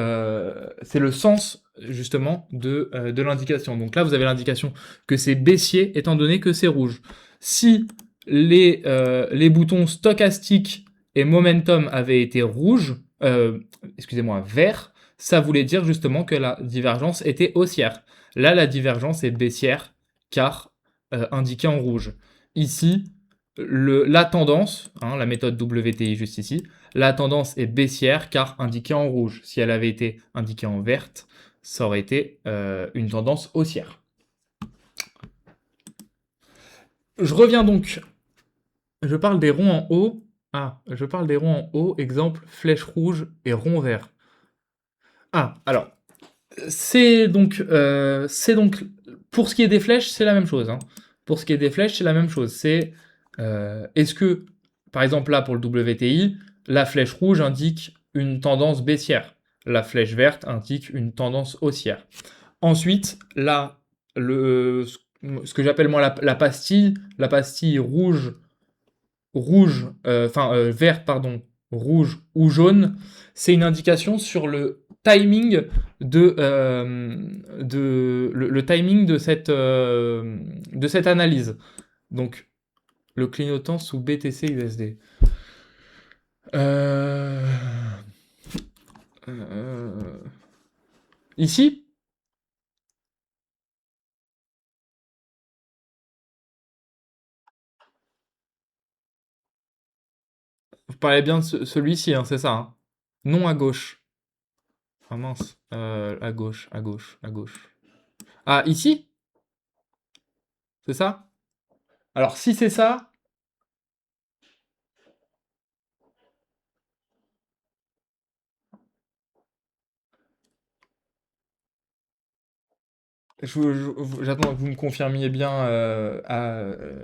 c'est le sens justement de l'indication. Donc là, vous avez l'indication que c'est baissier étant donné que c'est rouge. Si les boutons stochastique et momentum avaient été rouges, vert, ça voulait dire justement que la divergence était haussière. Là, la divergence est baissière, car indiquée en rouge. Ici, la tendance, la méthode WTI juste ici, la tendance est baissière, car indiquée en rouge. Si elle avait été indiquée en verte, ça aurait été une tendance haussière. Je reviens donc, je parle des ronds en haut. Je parle des ronds en haut, exemple, flèche rouge et rond vert. Alors, c'est donc, pour ce qui est des flèches, c'est la même chose. Pour ce qui est des flèches, c'est la même chose. C'est, est-ce que, par exemple là, pour le WTI, la flèche rouge indique une tendance baissière. La flèche verte indique une tendance haussière. Ensuite, là, ce que j'appelle moi la pastille vert, pardon, rouge ou jaune, c'est une indication sur le timing le timing de cette analyse. Donc, le clignotant sous BTC USD. Ici, vous parlez bien de celui-ci, c'est ça. Non à gauche. Ah mince. À gauche. Ah, ici? C'est ça? Alors, si c'est ça, j'attends que vous me confirmiez bien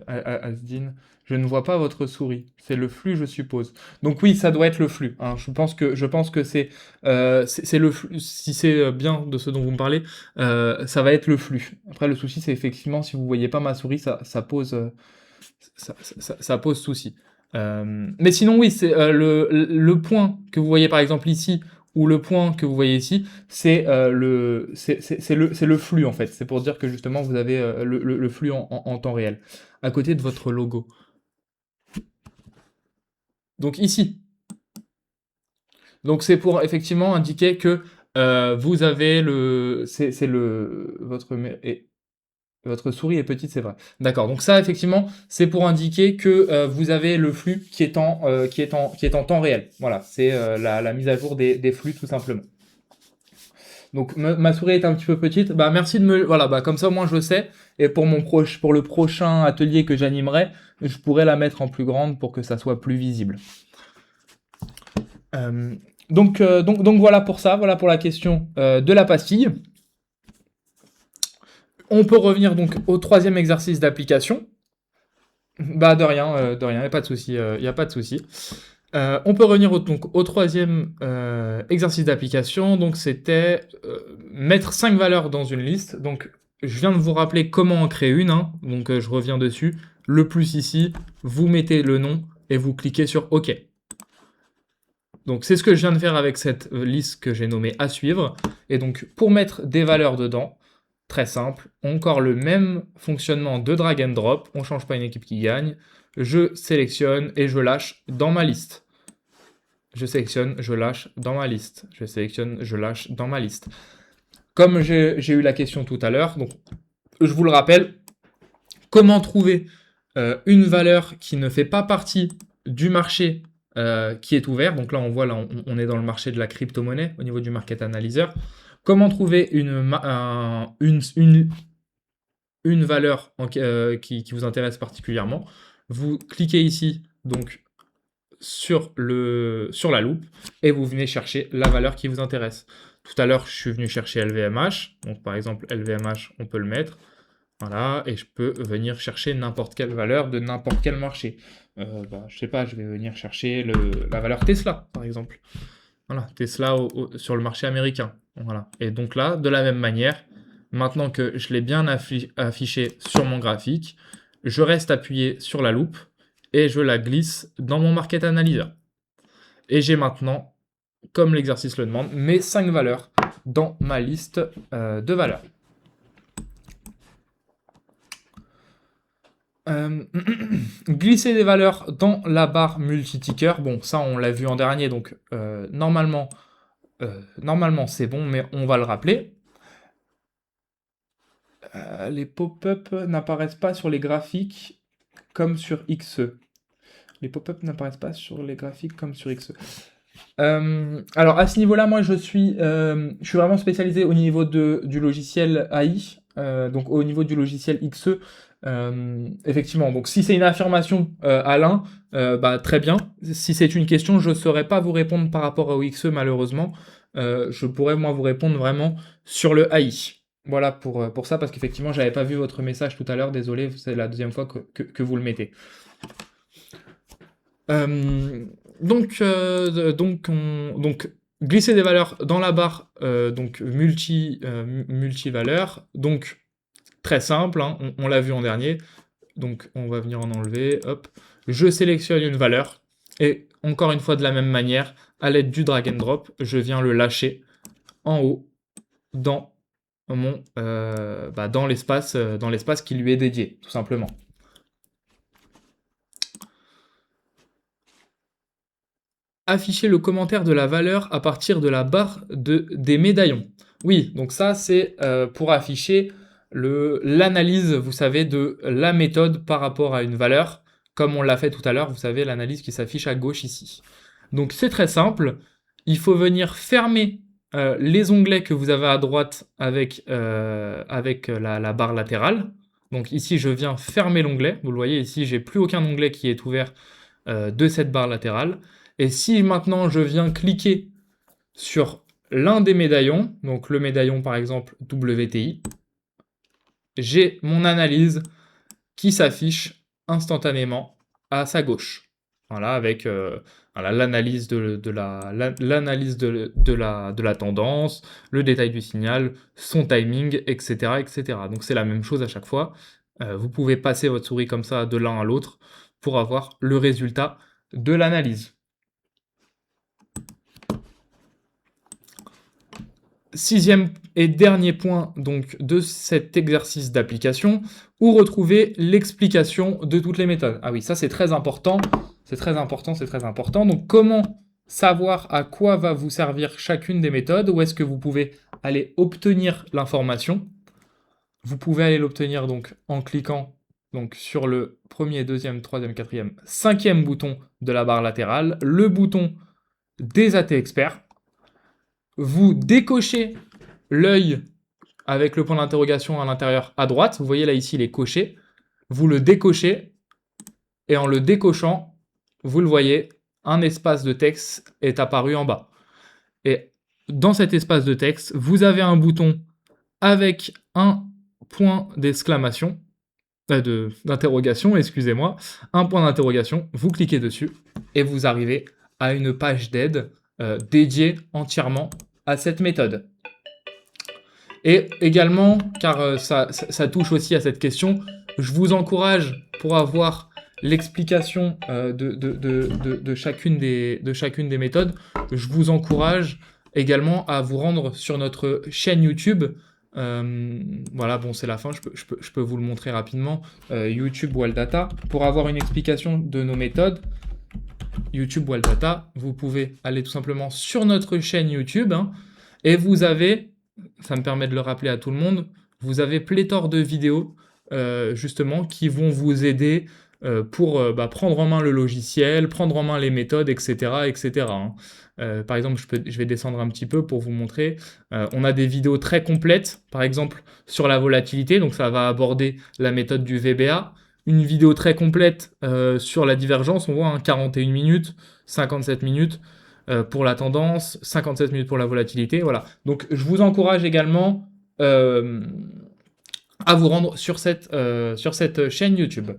Asdin. Je ne vois pas votre souris. C'est le flux, je suppose. Donc oui, ça doit être le flux. Je pense que c'est le flux. Si c'est bien de ce dont vous me parlez, ça va être le flux. Après, le souci, c'est effectivement si vous voyez pas ma souris, ça pose souci. Mais sinon, oui, c'est le point que vous voyez par exemple ici ou le point que vous voyez ici, c'est le flux en fait. C'est pour dire que justement vous avez le flux en temps réel, à côté de votre logo. Donc ici. Donc c'est pour effectivement indiquer que vous avez votre souris est petite, c'est vrai. D'accord. Donc ça, effectivement, c'est pour indiquer que vous avez le flux qui est en temps réel. Voilà, c'est la mise à jour des flux tout simplement. Donc ma souris est un petit peu petite. Merci de me voilà. Comme ça, moi je sais. Et pour le prochain atelier que j'animerai, je pourrais la mettre en plus grande pour que ça soit plus visible. Donc voilà pour ça, voilà pour la question de la pastille. On peut revenir donc au troisième exercice d'application. Bah de rien, il n'y a pas de souci, y a pas de souci. On peut revenir donc, au troisième exercice d'application. Donc c'était mettre 5 valeurs dans une liste. Donc je viens de vous rappeler comment en créer une. Hein. Donc je reviens dessus. Le plus ici, vous mettez le nom et vous cliquez sur OK. Donc c'est ce que je viens de faire avec cette liste que j'ai nommée à suivre. Et donc pour mettre des valeurs dedans, très simple, encore le même fonctionnement de drag and drop, on ne change pas une équipe qui gagne, je sélectionne et je lâche dans ma liste. Je sélectionne, je lâche dans ma liste. Je sélectionne, je lâche dans ma liste. Comme j'ai eu la question tout à l'heure, donc je vous le rappelle, comment trouver une valeur qui ne fait pas partie du marché qui est ouvert. Donc là, on voit, là, on est dans le marché de la crypto-monnaie au niveau du market analyzer. Comment trouver une valeur qui vous intéresse particulièrement. Vous cliquez ici, donc, sur la loupe, et vous venez chercher la valeur qui vous intéresse. Tout à l'heure, je suis venu chercher LVMH. Donc, par exemple, LVMH, on peut le mettre. Voilà, et je peux venir chercher n'importe quelle valeur de n'importe quel marché. Je sais pas, je vais venir chercher la valeur Tesla, par exemple. Voilà, Tesla sur le marché américain. Voilà. Et donc là, de la même manière, maintenant que je l'ai bien affiché sur mon graphique, je reste appuyé sur la loupe et je la glisse dans mon market analyzer. Et j'ai maintenant, comme l'exercice le demande, mes 5 valeurs dans ma liste de valeurs. Glisser des valeurs dans la barre multi-ticker. Bon, ça, on l'a vu en dernier, donc normalement, c'est bon, mais on va le rappeler. Les pop-up n'apparaissent pas sur les graphiques comme sur XE. Les pop-up n'apparaissent pas sur les graphiques comme sur XE. Alors, à ce niveau-là, moi, je suis vraiment spécialisé au niveau du logiciel AI, donc au niveau du logiciel XE. Effectivement, donc si c'est une affirmation, Alain, très bien. Si c'est une question, je ne saurais pas vous répondre par rapport au XE, malheureusement. Je pourrais, moi, vous répondre vraiment sur le AI. Voilà pour ça, parce qu'effectivement, j'avais pas vu votre message tout à l'heure, désolé, c'est la deuxième fois que vous le mettez. Donc glisser des valeurs dans la barre multi-valeurs, donc très simple, hein, on l'a vu en dernier, donc on va venir en enlever, hop, je sélectionne une valeur, et encore une fois de la même manière, à l'aide du drag and drop, je viens le lâcher en haut dans dans l'espace qui lui est dédié, tout simplement. Afficher le commentaire de la valeur à partir de la barre des médaillons. Oui, donc ça c'est pour afficher l'analyse, vous savez, de la méthode par rapport à une valeur, comme on l'a fait tout à l'heure, vous savez, l'analyse qui s'affiche à gauche ici. Donc c'est très simple, il faut venir fermer les onglets que vous avez à droite avec la barre latérale. Donc ici je viens fermer l'onglet, vous le voyez ici j'ai plus aucun onglet qui est ouvert de cette barre latérale. Et si maintenant je viens cliquer sur l'un des médaillons, donc le médaillon par exemple WTI, j'ai mon analyse qui s'affiche instantanément à sa gauche. Voilà, avec l'analyse de la tendance, le détail du signal, son timing, etc. etc. Donc c'est la même chose à chaque fois. Vous pouvez passer votre souris comme ça de l'un à l'autre pour avoir le résultat de l'analyse. Sixième et dernier point donc de cet exercice d'application, où retrouver l'explication de toutes les méthodes. Ah oui, ça c'est très important, c'est très important, c'est très important. Donc comment savoir à quoi va vous servir chacune des méthodes, où est-ce que vous pouvez aller obtenir l'information. Vous pouvez aller l'obtenir donc en cliquant donc sur le premier, deuxième, troisième, quatrième, cinquième bouton de la barre latérale, le bouton des AT experts. Vous décochez l'œil avec le point d'interrogation à l'intérieur à droite. Vous voyez là ici, il est coché. Vous le décochez et en le décochant, vous le voyez, un espace de texte est apparu en bas. Et dans cet espace de texte, vous avez un bouton avec un point d'exclamation, d'interrogation, excusez-moi, un point d'interrogation, vous cliquez dessus et vous arrivez à une page d'aide dédiée entièrement à cette méthode. Et également, car ça touche aussi à cette question, je vous encourage, pour avoir l'explication de chacune des méthodes, je vous encourage également à vous rendre sur notre chaîne YouTube. Voilà, bon, c'est la fin, je peux vous le montrer rapidement. YouTube Waldata. Pour avoir une explication de nos méthodes, YouTube Waldata, vous pouvez aller tout simplement sur notre chaîne YouTube, hein, et vous avez, ça me permet de le rappeler à tout le monde, vous avez pléthore de vidéos justement qui vont vous aider pour prendre en main le logiciel, prendre en main les méthodes, etc. etc. hein. Par exemple, je vais descendre un petit peu pour vous montrer. On a des vidéos très complètes, par exemple sur la volatilité, donc ça va aborder la méthode du VBA. Une vidéo très complète sur la divergence, on voit 41 minutes, 57 minutes pour la tendance, 57 minutes pour la volatilité, voilà. Donc je vous encourage également à vous rendre sur cette chaîne YouTube.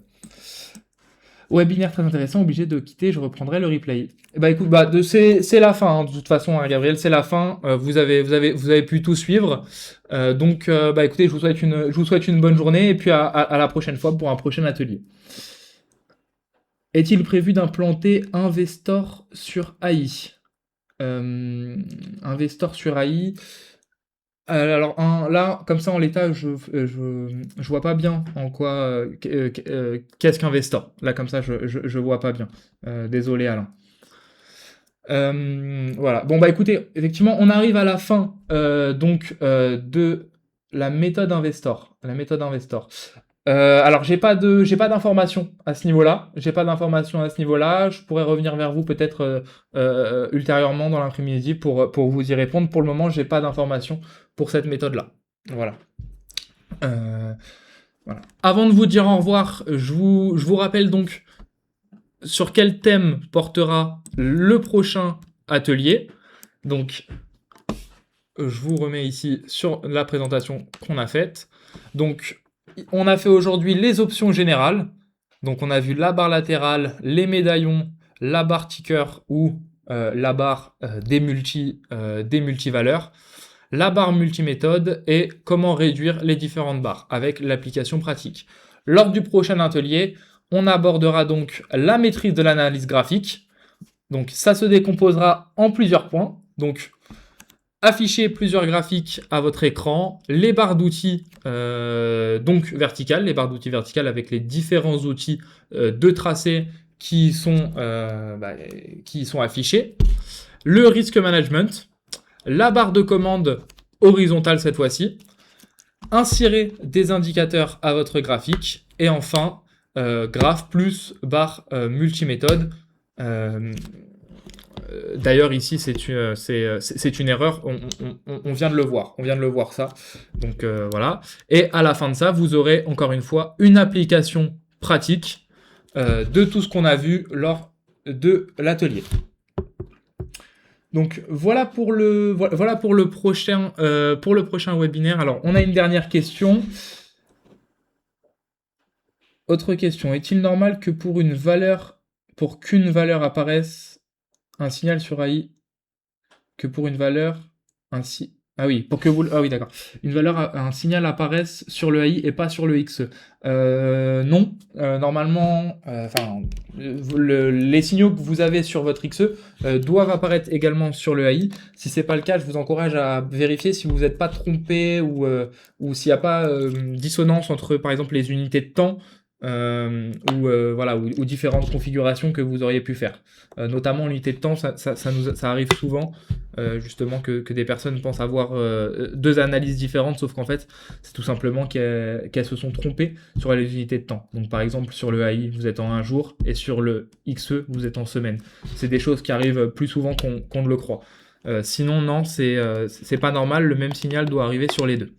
Webinaire très intéressant, obligé de quitter, je reprendrai le replay. Bah écoute, c'est la fin, hein, de toute façon, hein, Gabriel, c'est la fin. Vous avez pu tout suivre. Donc, écoutez, je vous souhaite une bonne journée et puis à la prochaine fois pour un prochain atelier. Est-il prévu d'implanter Investor sur AI? Investor sur AI. Alors là, comme ça en l'état, je vois pas bien en quoi qu'est-ce qu'Investor. Là comme ça, je vois pas bien. Désolé Alain. Voilà. Bon écoutez, effectivement, on arrive à la fin de la méthode Investor. Alors j'ai pas d'informations à ce niveau-là. Je pourrais revenir vers vous peut-être ultérieurement dans l'après-midi pour vous y répondre. Pour le moment, j'ai pas d'informations pour cette méthode-là. Voilà. Voilà. Avant de vous dire au revoir, je vous rappelle donc sur quel thème portera le prochain atelier. Donc, je vous remets ici sur la présentation qu'on a faite. Donc, on a fait aujourd'hui les options générales. Donc, on a vu la barre latérale, les médaillons, la barre ticker ou la barre des multivaleurs, la barre multiméthode et comment réduire les différentes barres avec l'application pratique. Lors du prochain atelier, on abordera donc la maîtrise de l'analyse graphique. Donc, ça se décomposera en plusieurs points. Donc, afficher plusieurs graphiques à votre écran, les barres d'outils donc verticales, les barres d'outils verticales avec les différents outils de tracé qui sont affichés, le risk management, la barre de commande horizontale cette fois-ci, insérer des indicateurs à votre graphique et enfin graphe plus barre multiméthode. D'ailleurs ici c'est une erreur, on vient de le voir, ça. Donc voilà. Et à la fin de ça, vous aurez encore une fois une application pratique de tout ce qu'on a vu lors de l'atelier. Donc voilà pour le prochain webinaire. Alors on a une dernière question. Autre question, est-il normal que pour qu'une valeur apparaisse un signal sur AI, que pour une valeur, un signal apparaisse sur le AI et pas sur le XE. Non, normalement, les signaux que vous avez sur votre XE doivent apparaître également sur le AI. Si c'est pas le cas, je vous encourage à vérifier si vous n'êtes pas trompé ou s'il n'y a pas dissonance entre, par exemple, les unités de temps ou différentes configurations que vous auriez pu faire. Notamment l'unité de temps, ça arrive souvent justement que des personnes pensent avoir deux analyses différentes, sauf qu'en fait c'est tout simplement qu'elles se sont trompées sur les unités de temps. Donc par exemple sur le AI vous êtes en un jour et sur le XE vous êtes en semaine. C'est des choses qui arrivent plus souvent qu'on ne le croit. Sinon non, c'est pas normal, le même signal doit arriver sur les deux.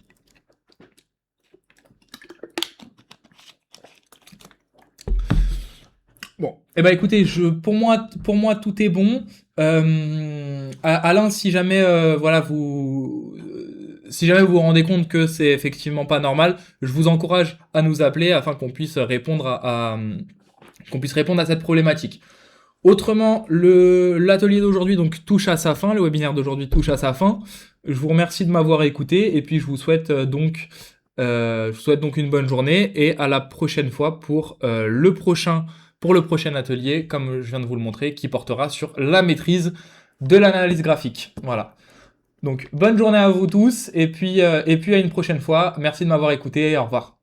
Bon, Eh ben écoutez, pour moi tout est bon. Alain, si jamais voilà si jamais vous vous rendez compte que c'est effectivement pas normal, je vous encourage à nous appeler afin qu'on puisse qu'on puisse répondre à cette problématique. Autrement, l'atelier d'aujourd'hui donc touche à sa fin, le webinaire d'aujourd'hui touche à sa fin. Je vous remercie de m'avoir écouté et puis je vous souhaite donc une bonne journée et à la prochaine fois pour le prochain atelier, comme je viens de vous le montrer, qui portera sur la maîtrise de l'analyse graphique. Voilà. Donc bonne journée à vous tous et puis à une prochaine fois. Merci de m'avoir écouté. Au revoir.